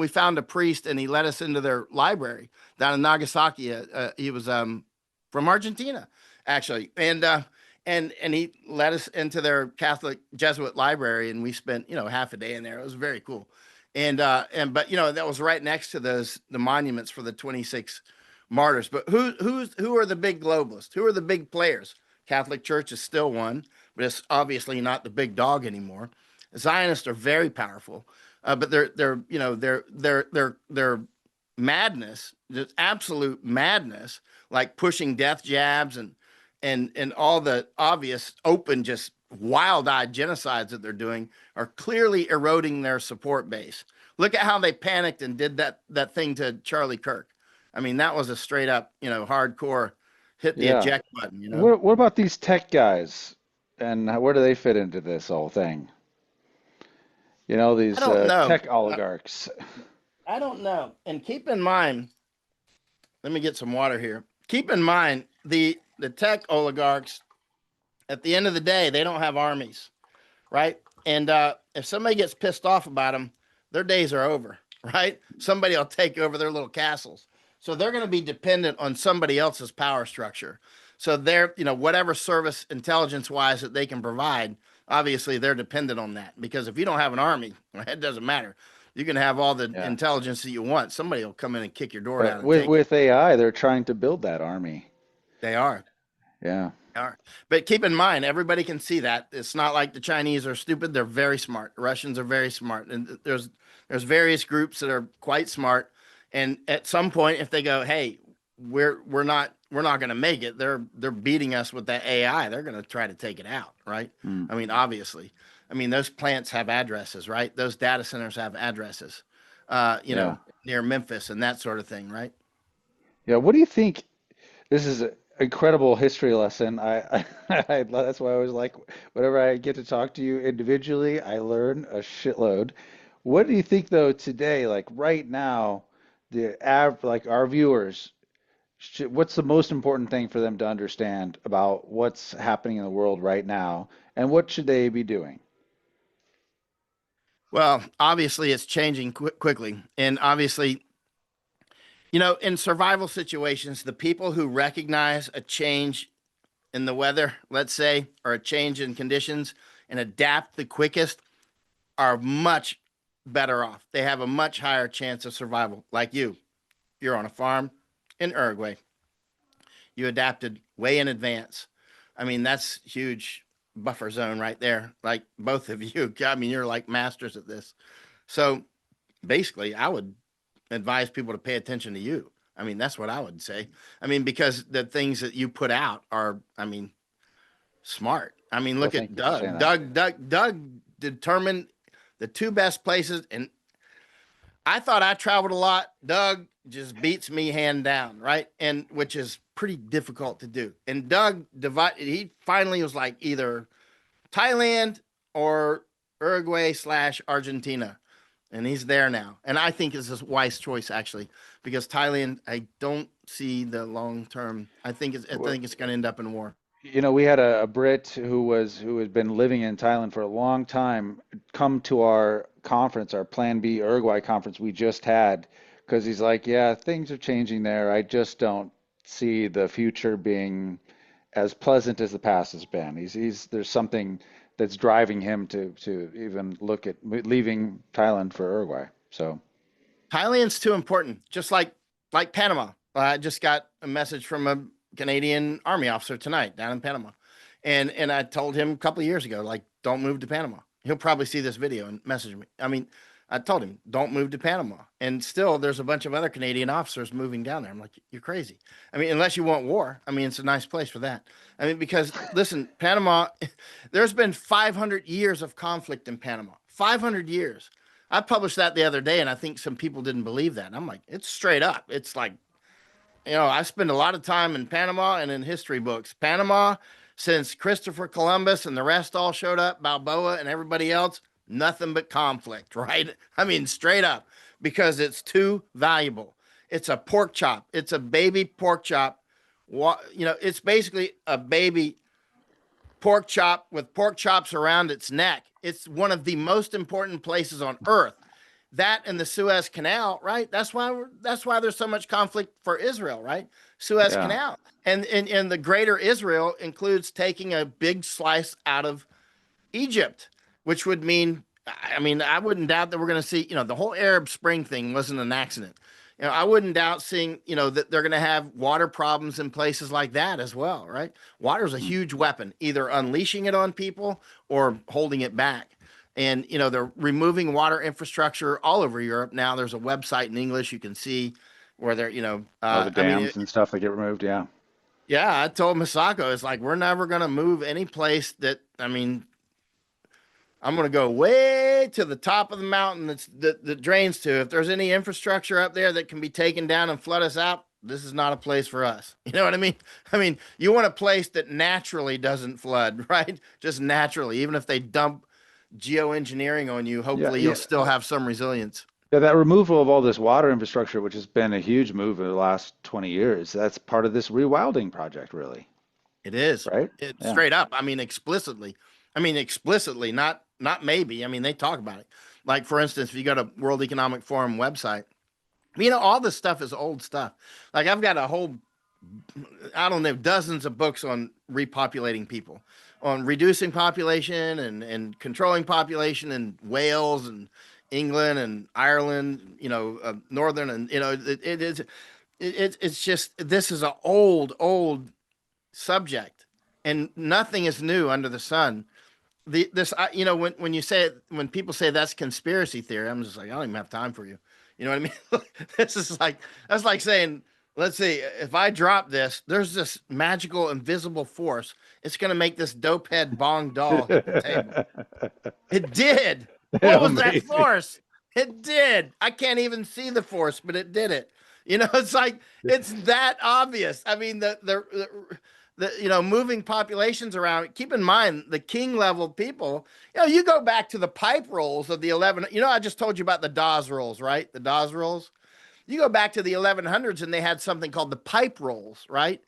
found a priest, and he led us into their library down in Nagasaki. He was from Argentina, actually. And he led us into their Catholic Jesuit library, and we spent, half a day in there. It was very cool. But that was right next to the monuments for the 26 martyrs. But who are the big globalists? Who are the big players? Catholic Church is still one, but it's obviously not the big dog anymore. Zionists are very powerful, but their madness, just absolute madness, like pushing death jabs and all the obvious open, just wild-eyed genocides that they're doing, are clearly eroding their support base. Look at how they panicked and did that thing to Charlie Kirk. I mean, that was a straight up, hardcore hit the eject button. What about these tech guys, and where do they fit into this whole thing? These I don't know. tech oligarchs. I don't know. And keep in mind, let me get some water here. Keep in mind, the tech oligarchs, at the end of the day, they don't have armies, right? And if somebody gets pissed off about them, their days are over, right? Somebody will take over their little castles. So they're going to be dependent on somebody else's power structure. So they're, whatever service intelligence-wise that they can provide, obviously they're dependent on that. Because if you don't have an army, it doesn't matter. You can have all the intelligence that you want. Somebody will come in and kick your door down. With AI, they're trying to build that army. They are. Yeah. They are. But keep in mind, everybody can see that. It's not like the Chinese are stupid. They're very smart. The Russians are very smart. And There's various groups that are quite smart, and at some point, if they go, hey, we're not going to make it, they're beating us with that AI. They're going to try to take it out, right? I mean, obviously, I mean those plants have addresses, right? Those data centers have addresses, you Yeah. know, near Memphis and that sort of thing, right? Yeah. What do you think? This is an incredible history lesson. That's why I was like, whenever I get to talk to you individually, I learn a shitload. What do you think though today, like right now, like our viewers, what's the most important thing for them to understand about what's happening in the world right now, and what should they be doing? Well, obviously, it's changing quickly, and obviously, you know, in survival situations, the people who recognize a change in the weather, let's say, or a change in conditions and adapt the quickest are much better off. They have a much higher chance of survival. Like you're on a farm in Uruguay. You adapted way in advance. I mean, that's huge buffer zone right there. Like both of you, I mean, you're like masters at this. So basically, I would advise people to pay attention to you. I mean, that's what I would say. I mean, because the things that you put out are, I mean, smart. I mean, Well, look at thank you for saying Doug. that. Doug determined the two best places, and I thought I traveled a lot. Doug just beats me hand down, right? And which is pretty difficult to do. And Doug divided. He finally was like either Thailand or Uruguay slash Argentina, and he's there now. And I think it's a wise choice actually, because Thailand, I don't see the long term. I think it's going to end up in war. You know, we had a Brit who has been living in Thailand for a long time come to our conference, our Plan B Uruguay conference we just had, because he's like, yeah, things are changing there. I just don't see the future being as pleasant as the past has been. He's there's something that's driving him to even look at leaving Thailand for Uruguay. So Thailand's too important, just like Panama. I just got a message from a Canadian Army officer tonight down in Panama, and I told him a couple of years ago, like, don't move to Panama. He'll probably see this video and message me. I mean, I told him don't move to Panama, and still there's a bunch of other Canadian officers moving down there. I'm like, you're crazy. I mean, unless you want war. I mean, it's a nice place for that. I mean, because listen, Panama, there's been 500 years of conflict in Panama. 500 years. I published that the other day, and I think some people didn't believe that. And I'm like, it's straight up. It's like, you know, I spend a lot of time in Panama and in history books. Panama, since Christopher Columbus and the rest all showed up, Balboa and everybody else, nothing but conflict, right? I mean, straight up, because it's too valuable. It's a pork chop. It's a baby pork chop. You know, it's basically a baby pork chop with pork chops around its neck. It's one of the most important places on earth. That and the Suez Canal, right? That's why there's so much conflict for Israel, right? Suez yeah, Canal. And the greater Israel includes taking a big slice out of Egypt, which would mean, I mean, I wouldn't doubt that we're going to see, you know, the whole Arab Spring thing wasn't an accident. You know, I wouldn't doubt seeing, you know, that they're going to have water problems in places like that as well, right? Water is a huge weapon, either unleashing it on people or holding it back. And, you know, they're removing water infrastructure all over Europe. Now there's a website in English you can see where they're, you know, all the I mean, dams and stuff that get removed. Yeah. yeah, I told Misako, it's like, we're never going to move any place that, I mean, I'm going to go way to the top of the mountain that drains to. If there's any infrastructure up there that can be taken down and flood us out, this is not a place for us. You know what I mean? I mean, you want a place that naturally doesn't flood, right? Just naturally. Even if they dump geoengineering on you, Yeah, hopefully you'll yeah. still have some resilience. Yeah, that removal of all this water infrastructure, which has been a huge move in the last 20 years, that's part of this rewilding project, really, It is. right? It's Yeah. straight up. I mean, explicitly. I mean, explicitly, not maybe. I mean, they talk about it. Like, for instance, if you go to World Economic Forum website, you know, all this stuff is old stuff. Like, I've got a whole, I don't know, dozens of books on repopulating people, on reducing population and controlling population in Wales and England and Ireland, you know, Northern, and, you know, it's just, this is an old subject, and nothing is new under the sun. you know, when you say it, when people say that's conspiracy theory, I'm just like, I don't even have time for you. You know what I mean? This is like, that's like saying, let's see, if I drop this, there's this magical invisible force. It's going to make this dope head bong doll hit the table. It did. What was that Amazing. force? It did. I can't even see the force, but it did it. You know, it's like it's that obvious. I mean, the you know, moving populations around. Keep in mind the king level people. You know, you go back to the pipe rolls of the 11. You know, I just told you about the Dawes rolls, right? The Dawes rolls. You go back to the 1100s, and they had something called the pipe rolls, right?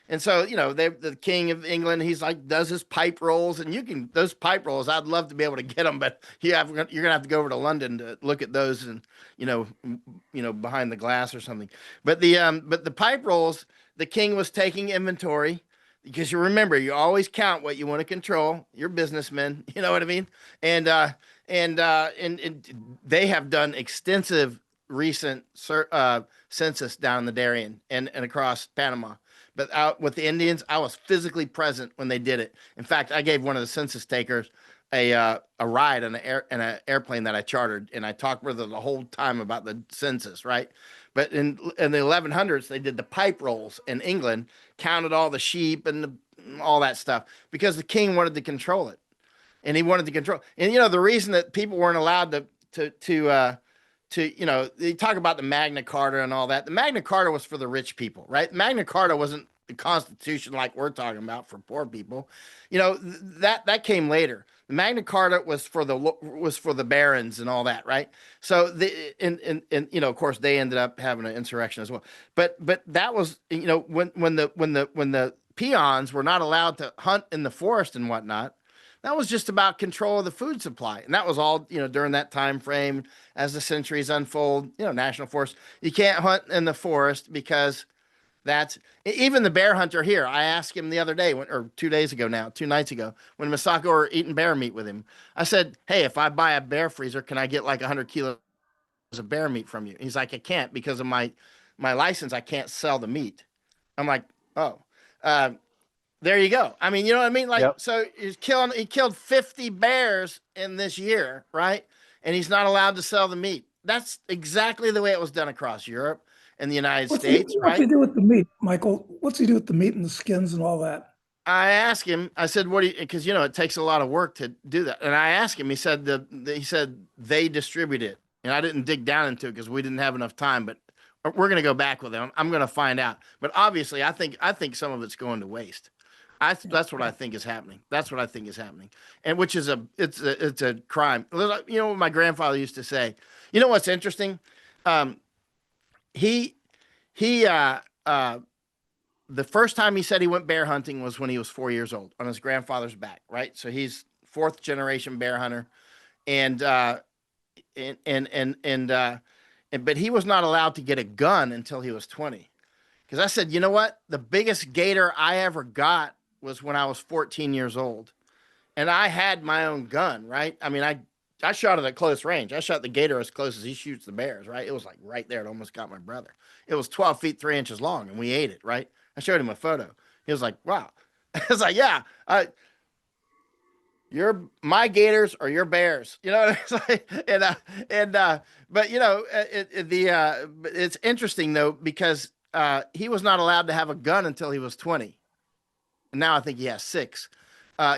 And so, you know, the king of England, he's like, does his pipe rolls, and you can, those pipe rolls, I'd love to be able to get them, but you're going to have to go over to London to look at those and, you know, behind the glass or something. But the pipe rolls, the king was taking inventory because you remember, you always count what you want to control. You're businessmen, you know what I mean? And they have done extensive recent census down in the Darien and across Panama. But out with the Indians, I was physically present when they did it. In fact, I gave one of the census takers a ride on an airplane that I chartered, and I talked with her the whole time about the census, right? But in the 1100s, they did the pipe rolls in England, counted all the sheep and all that stuff because the king wanted to control it, and he wanted to control. And you know, the reason that people weren't allowed to, you know, they talk about the Magna Carta and all that. The Magna Carta was for the rich people, right? Magna Carta wasn't the Constitution like we're talking about for poor people. You know, that came later. The Magna Carta was for the barons and all that, right? So and you know, of course, they ended up having an insurrection as well. But that was, you know, when the peons were not allowed to hunt in the forest and whatnot. That was just about control of the food supply. And that was all, you know, during that time frame as the centuries unfold, you know, national forest. You can't hunt in the forest because that's even the bear hunter here. I asked him the other day, or 2 days ago now, 2 nights ago, when Masako were eating bear meat with him. I said, hey, if I buy a bear freezer, can I get like 100 kilos of bear meat from you? He's like, I can't because of my license. I can't sell the meat. I'm like, oh. Uh, there you go. I mean, you know what I mean? Like, Yep. so he killed 50 bears in this year, right? And he's not allowed to sell the meat. That's exactly the way it was done across Europe and the United States, What's he right? do with the meat, Michael? What's he do with the meat and the skins and all that? I asked him, I said, what do you, because, you know, it takes a lot of work to do that. And I asked him, he said, he said they distribute it. And I didn't dig down into it because we didn't have enough time, but we're going to go back with him. I'm going to find out. But obviously, I think some of it's going to waste. That's what I think is happening. That's what I think is happening, and which is it's a crime. You know what my grandfather used to say. You know what's interesting? Um, he he the first time he said he went bear hunting was when he was 4 years old on his grandfather's back. Right, so he's fourth generation bear hunter, and but he was not allowed to get a gun until he was 20. Because I said, you know what? The biggest gator I ever got was when I was 14 years old. And I had my own gun, right? I mean, I shot it at close range. I shot the gator as close as he shoots the bears, right? It was like right there. It almost got my brother. It was 12 feet, 3 inches long, and we ate it, right? I showed him a photo. He was like, wow. I was like, yeah, my gators or your bears, you know what I'm saying? But you know, it's interesting though, because he was not allowed to have a gun until he was 20. And now I think he has 6.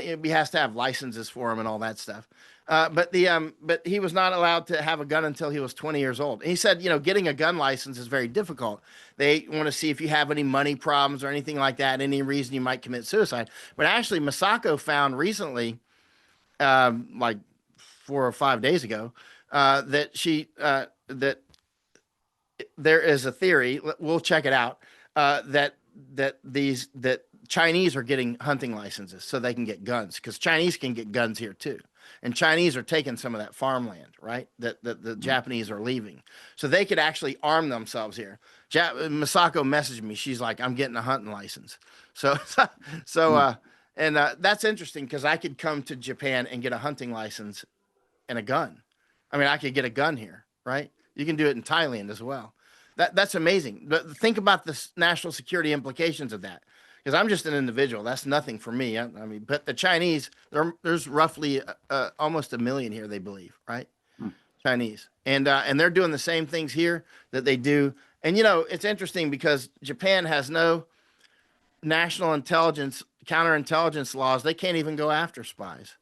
He has to have licenses for him and all that stuff. But he was not allowed to have a gun until he was 20 years old. And he said, you know, getting a gun license is very difficult. They want to see if you have any money problems or anything like that, any reason you might commit suicide. But actually, Masako found recently, like 4 or 5 days ago, that there is a theory. We'll check it out. That Chinese are getting hunting licenses so they can get guns, because Chinese can get guns here too, and Chinese are taking some of that farmland, right? That the Japanese are leaving, so they could actually arm themselves here. Masako messaged me. She's like, "I'm getting a hunting license." So that's interesting because I could come to Japan and get a hunting license and a gun. I mean, I could get a gun here, right? You can do it in Thailand as well. That's amazing. But think about the national security implications of that. because I'm just an individual. That's nothing for me. I mean, but the Chinese, there's roughly almost 1 million here, they believe, right? Hmm. Chinese, and they're doing the same things here that they do. And it's interesting because Japan has no national intelligence, counterintelligence laws. They can't even go after spies.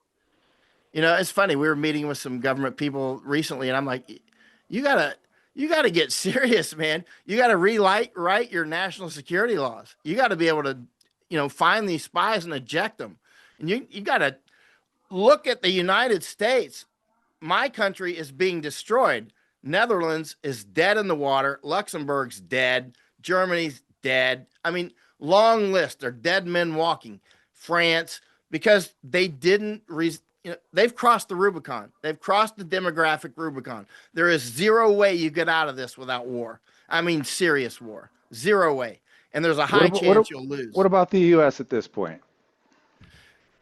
It's funny. We were meeting with some government people recently, and I'm like, you gotta get serious, man. You gotta write your national security laws. You gotta be able to, find these spies and eject them. And you gotta look at the United States. My country is being destroyed. Netherlands is dead in the water. Luxembourg's dead. Germany's dead. I mean, long list. They're dead men walking. France, because they didn't, they've crossed the Rubicon. They've crossed the demographic Rubicon. There is zero way you get out of this without war. I mean, serious war. Zero way. And there's a high chance you'll lose. What about the U.S. at this point?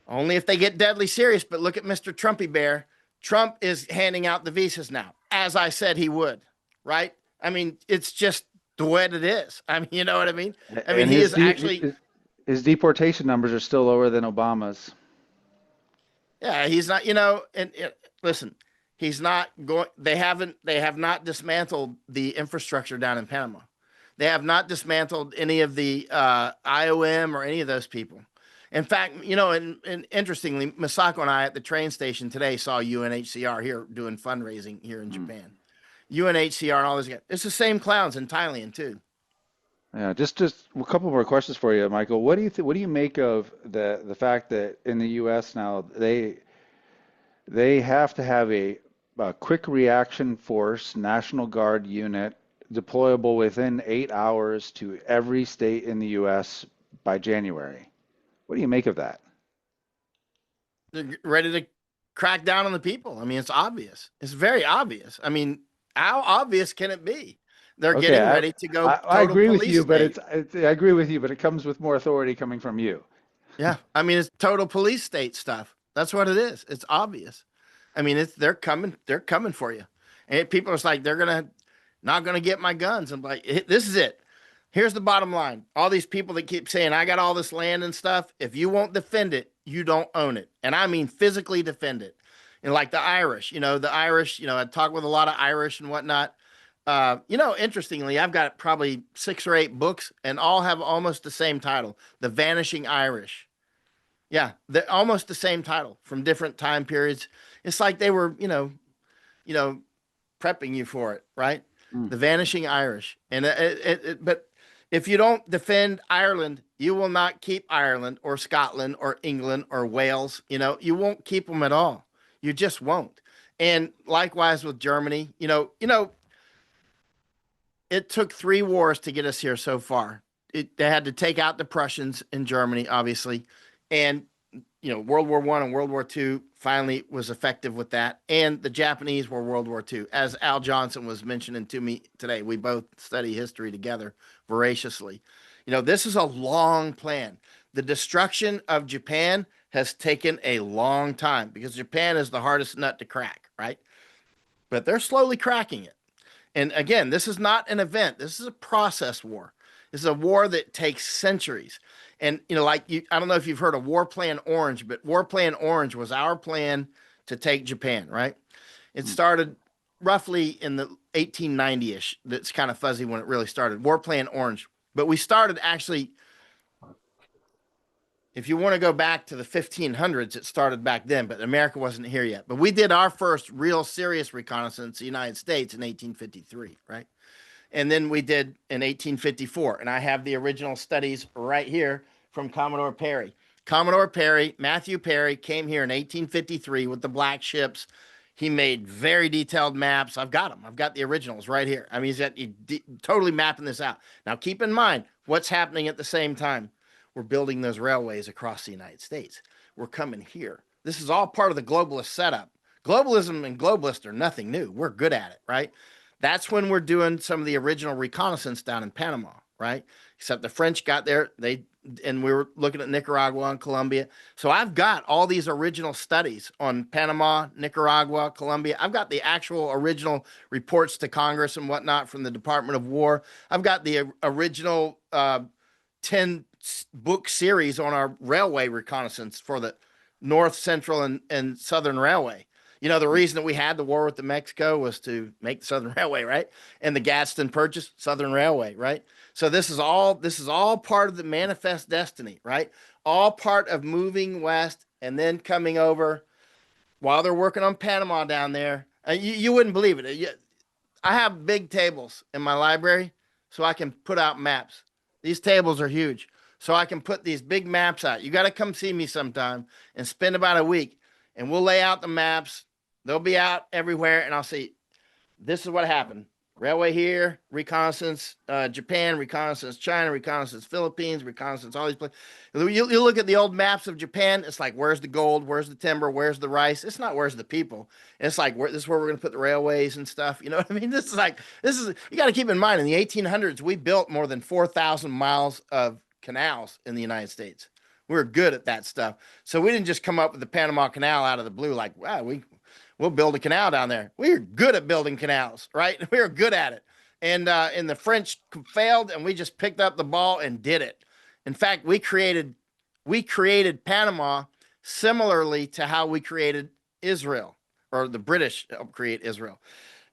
Only if they get deadly serious. But look at Mr. Trumpy Bear. Trump is handing out the visas now, as I said he would, right? I mean, it's just the way it is. I mean, you know what I mean? I mean, he is actually... His deportation numbers are still lower than Obama's. Yeah, he's not, and listen, he's not going, they have not dismantled the infrastructure down in Panama. They have not dismantled any of the IOM or any of those people. In fact, and interestingly, Masako and I at the train station today saw UNHCR here doing fundraising here in Japan. UNHCR and all this guys. It's the same clowns in Thailand too. Yeah, just a couple more questions for you, Michael. What do you make of the fact that in the U.S. now they have to have a quick reaction force, National Guard unit deployable within 8 hours to every state in the U.S. by January? What do you make of that? They're ready to crack down on the people. I mean, it's obvious. It's very obvious. I mean, how obvious can it be? They're getting ready to go. I agree with you, but I agree with you, but it comes with more authority coming from you. Yeah, I mean, it's total police state stuff. That's what it is. It's obvious. I mean, they're coming for you. And people are like, not gonna get my guns. I'm like, this is it. Here's the bottom line. All these people that keep saying, I got all this land and stuff. If you won't defend it, you don't own it. And I mean physically defend it. And like the Irish, I talk with a lot of Irish and whatnot. Interestingly, I've got probably 6 or 8 books and all have almost the same title, The Vanishing Irish. Yeah, they're almost the same title from different time periods. It's like they were, prepping you for it, right? The Vanishing Irish. And but if you don't defend Ireland, you will not keep Ireland or Scotland or England or Wales. You won't keep them at all. You just won't. And likewise with Germany, it took 3 wars to get us here so far. They had to take out the Prussians in Germany, obviously. And, World War I and World War II finally was effective with that. And the Japanese were World War II. As Al Johnson was mentioning to me today, we both study history together voraciously. This is a long plan. The destruction of Japan has taken a long time because Japan is the hardest nut to crack, right? But they're slowly cracking it. And again, this is not an event. This is a process war. This is a war that takes centuries. And, I don't know if you've heard of War Plan Orange, but War Plan Orange was our plan to take Japan, right? It started roughly in the 1890-ish. That's kind of fuzzy when it really started. War Plan Orange. But we started actually, if you want to go back to the 1500s, it started back then, but America wasn't here yet. But we did our first real serious reconnaissance of the United States in 1853, right? And then we did in 1854. And I have the original studies right here from Commodore Perry. Commodore Perry, Matthew Perry, came here in 1853 with the black ships. He made very detailed maps. I've got them. I've got the originals right here. I mean, he's totally mapping this out. Now, keep in mind what's happening at the same time. We're building those railways across the United States. We're coming here. This is all part of the globalist setup. Globalism and globalists are nothing new. We're good at it, right? That's when we're doing some of the original reconnaissance down in Panama, right? Except the French got there, and we were looking at Nicaragua and Colombia. So I've got all these original studies on Panama, Nicaragua, Colombia. I've got the actual original reports to Congress and whatnot from the Department of War. I've got the original 10-book series on our railway reconnaissance for the North, Central, and Southern Railway. You know, the reason that we had the war with the Mexico was to make the Southern Railway, right? And the Gadsden Purchase, Southern Railway, right? So this is all part of the manifest destiny, right? All part of moving west and then coming over while they're working on Panama down there. You wouldn't believe it. I have big tables in my library so I can put out maps. These tables are huge. So I can put these big maps out. You got to come see me sometime and spend about a week, and we'll lay out the maps. They'll be out everywhere, and I'll say, this is what happened. Railway here, reconnaissance, Japan, reconnaissance, China, reconnaissance, Philippines, reconnaissance, all these places. You look at the old maps of Japan, it's like, where's the gold? Where's the timber? Where's the rice? It's not where's the people. It's like, this is where we're going to put the railways and stuff. You know what I mean? You got to keep in mind, in the 1800s, we built more than 4,000 miles of canals in the United States. We were good at that stuff. So we didn't just come up with the Panama Canal out of the blue, like, wow, we'll build a canal down there. We are good at building canals, right? We are good at it. And the French failed, and we just picked up the ball and did it. In fact, we created Panama similarly to how we created Israel, or the British helped create Israel.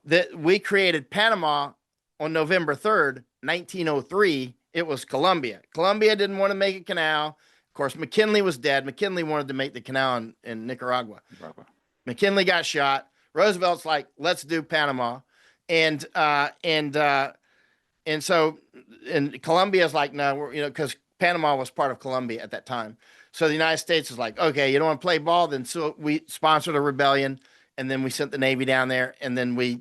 That we created Panama on November 3rd, 1903. It was Colombia. Colombia didn't want to make a canal. Of course, McKinley was dead. McKinley wanted to make the canal in Nicaragua. McKinley got shot. Roosevelt's like, let's do Panama. And so Colombia's like, no, because Panama was part of Colombia at that time. So the United States was like, okay, you don't want to play ball? Then so we sponsored a rebellion, and then we sent the Navy down there, and then we,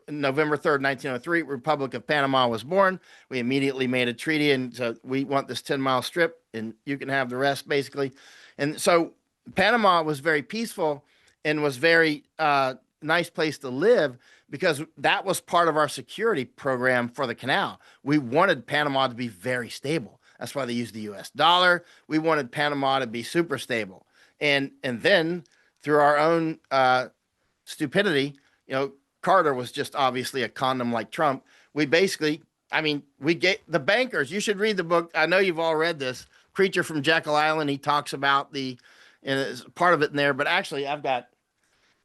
November 3rd, 1903, Republic of Panama was born. We immediately made a treaty, and so we want this 10-mile strip, and you can have the rest, basically. And so Panama was very peaceful and was very nice place to live because that was part of our security program for the canal. We wanted Panama to be very stable. That's why they used the U.S. dollar. We wanted Panama to be super stable. And then through our own stupidity, Carter was just obviously a condom like Trump. We basically, we get the bankers. You should read the book. I know you've all read this. Creature from Jekyll Island. He talks about and it's part of it in there. But actually,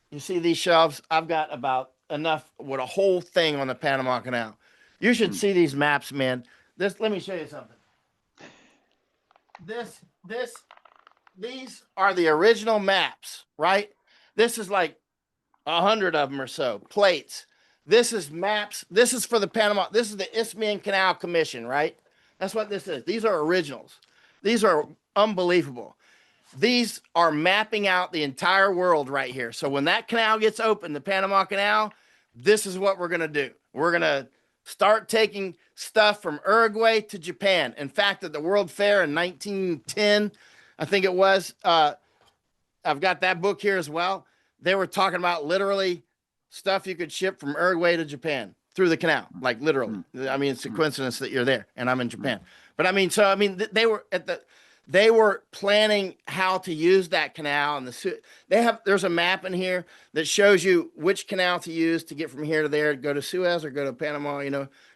you see these shelves? I've got about enough with a whole thing on the Panama Canal. You should see these maps, man. Let me show you something. These are the original maps, right? This is like 100 of them or so, plates. This is maps. This is for the Panama. This is the Isthmian Canal Commission, right? That's what this is. These are originals. These are unbelievable. These are mapping out the entire world right here. So when that canal gets open, the Panama Canal, this is what we're going to do. We're going to start taking stuff from Uruguay to Japan. In fact, at the World Fair in 1910, I think it was, I've got that book here as well. They were talking about literally stuff you could ship from Uruguay to Japan through the canal, like literally. It's a coincidence that you're there and I'm in Japan. But they were planning how to use that canal, and there's a map in here that shows you which canal to use to get from here to there, go to Suez or go to Panama.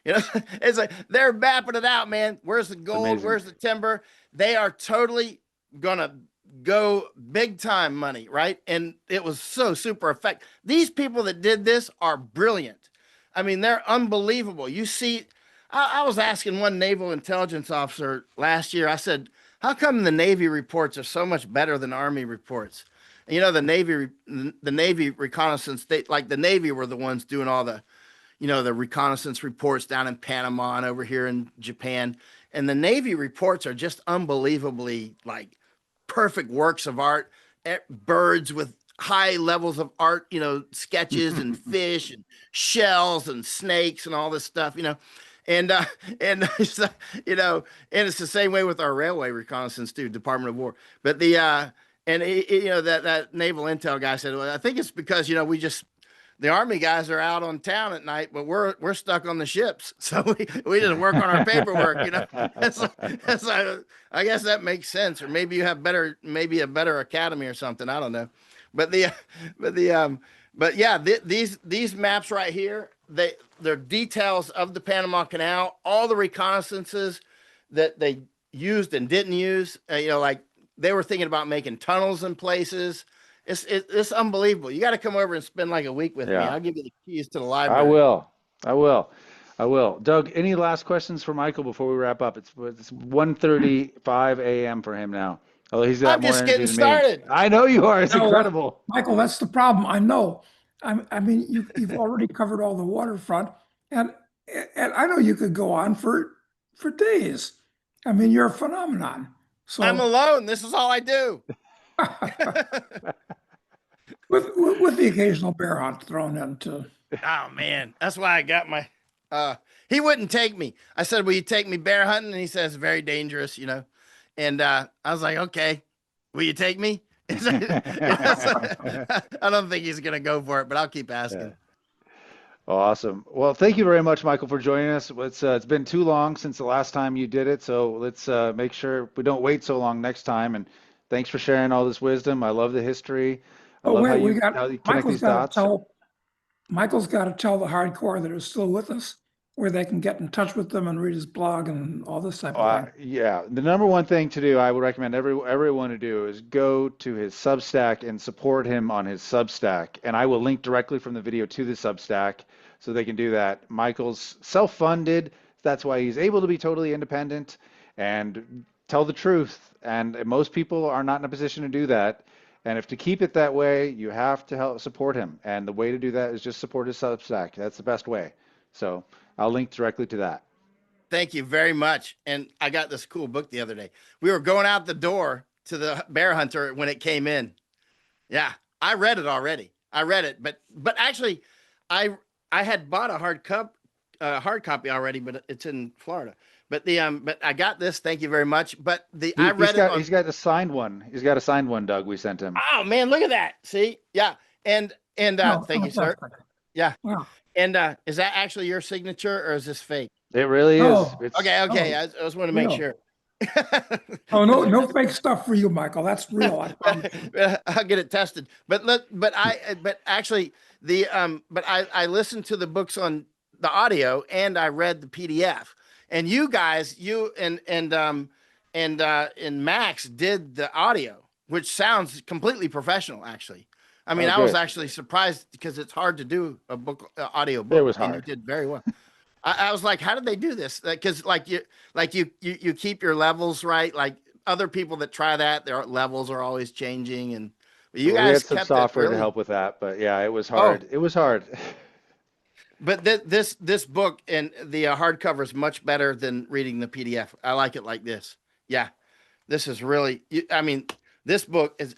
It's like they're mapping it out, man. Where's the gold? Where's the timber? They are totally gonna go big time money, right? And it was so super effective. These people that did this are brilliant. They're unbelievable. You see, I was asking one naval intelligence officer last year. I said, how come the Navy reports are so much better than Army reports? And, the Navy reconnaissance, the Navy were the ones doing all the, the reconnaissance reports down in Panama and over here in Japan. And the Navy reports are just unbelievably perfect works of art, birds with high levels of art, sketches and fish and shells and snakes and all this stuff, And it's the same way with our railway reconnaissance too, Department of War. But that naval intel guy said, well, I think it's because the Army guys are out on town at night, but we're stuck on the ships, so we just work on our paperwork. I guess that makes sense, or maybe you have a better academy or something. I don't know, but these maps right here. They're details of the Panama Canal, all the reconnaissances that they used and didn't use. You know, like they were thinking about making tunnels in places. It's unbelievable. You got to come over and spend like a week with me. Yeah, I'll give you the keys to the I library. will. I will. I will. Doug, any last questions for Michael before we wrap up? It's 1:35 a.m. for him now. Although he's got I'm more just energy getting than me. started. I know you are. It's No, incredible. Michael, that's the problem. I know. I mean, you've already covered all the waterfront, and and I know you could go on for days. I mean, you're a phenomenon. I'm So alone. This is all I do. with the occasional bear hunt thrown into. Oh man, that's why I got my. He wouldn't take me. I said, "Will you take me bear hunting?" And he says, "Very dangerous," you know. And I was like, "Okay, will you take me?" I don't think he's gonna go for it, but I'll keep asking. Yeah. Awesome. Well, thank you very much, Michael, for joining us. It's been too long since the last time you did it, so let's make sure we don't wait so long next time. And thanks for sharing all this wisdom. I love the history. I Oh love wait, how you connect Michael's these got to dots. tell the hardcore that are still with us where they can get in touch with them and read his blog and all this type of thing. Yeah, the number one thing to do, I would recommend everyone to do is go to his Substack and support him on his Substack. And I will link directly from the video to the Substack so they can do that. Michael's self-funded. That's why he's able to be totally independent and tell the truth. And most people are not in a position to do that. And if to keep it that way, you have to help support him. And the way to do that is just support his Substack. That's the best way. So I'll link directly to that. Thank you very much. And I got this cool book the other day. We were going out the door to the bear hunter when it came in. Yeah, I read it already. I read it, but actually, I had bought a hard copy already, but it's in Florida. But I got this. Thank you very much. But I read it on. He's got a signed one. He's got a signed one, Doug. We sent him. Oh man, look at that. See, yeah, and No, thank you, sir. Yeah, wow. and is that actually your signature or is this fake? It really is. No. It's Okay. Oh, I just want to make real. sure. Oh, no fake stuff for you, Michael. That's real. I promise. I'll get it tested. But actually I listened to the books on the audio and I read the PDF. And you guys, and Max did the audio, which sounds completely professional, actually. I mean, Oh, I was good. actually surprised because it's hard to do a book, audio It book, was and you hard. did very well. I was like, how did they do this? Because you keep your levels right. Like other people that try that, their levels are always changing, and you Well, we had guys some kept it software to really. help with that, but yeah, it was Oh, hard. It was hard. but this book and the hardcover is much better than reading the PDF. I like it like this. Yeah, this is really. I mean, this book is.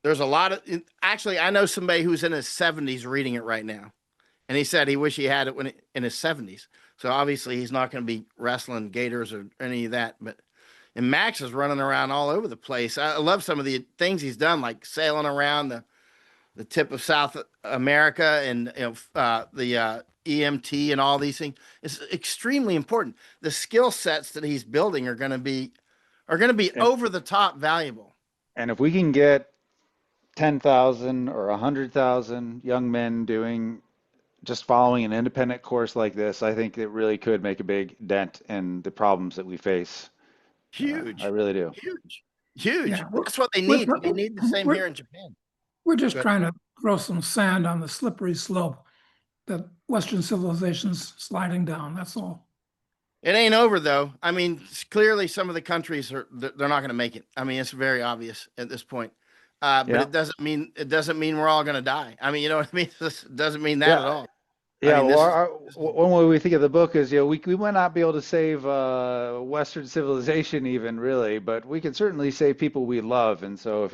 There's a lot of. Actually, I know somebody who's in his 70s reading it right now. And he said he wish he had it in his 70s. So obviously he's not going to be wrestling gators or any of that. And Max is running around all over the place. I love some of the things he's done, like sailing around the tip of South America and the EMT and all these things. It's extremely important. The skill sets that he's building are going to be And, over the top valuable. and if we can get 10,000 or 100,000 young men doing just following an independent course like this, I think it really could make a big dent in the problems that we face. I Huge, really do. huge. Yeah, That's what they we're, need. They need the same we're, here in Japan. we're just Good. trying to throw some sand on the slippery slope that Western civilization's sliding down. That's all. It ain't over though. I mean, clearly some of the countries they're not going to make it. I mean, it's very obvious at this point. But Yeah. it doesn't mean we're all going to die. I mean, you know what I mean? This doesn't mean that Yeah. at all. Yeah, I mean, well, one way we think of the book is, we might not be able to save Western civilization even really, but we can certainly save people we love. And so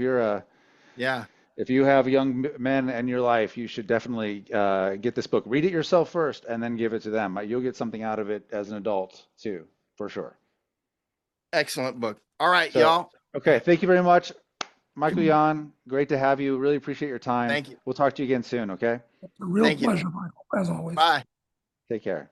yeah. if you have young men in your life, you should definitely get this book. Read it yourself first and then give it to them. You'll get something out of it as an adult too, for sure. Excellent book. All right, So, y'all. okay, thank you very much, Michael Jan. Great to have you. Really appreciate your time. Thank you. We'll talk to you again soon, okay? It's a real Thank you. pleasure, Michael, as always. Bye. Take care.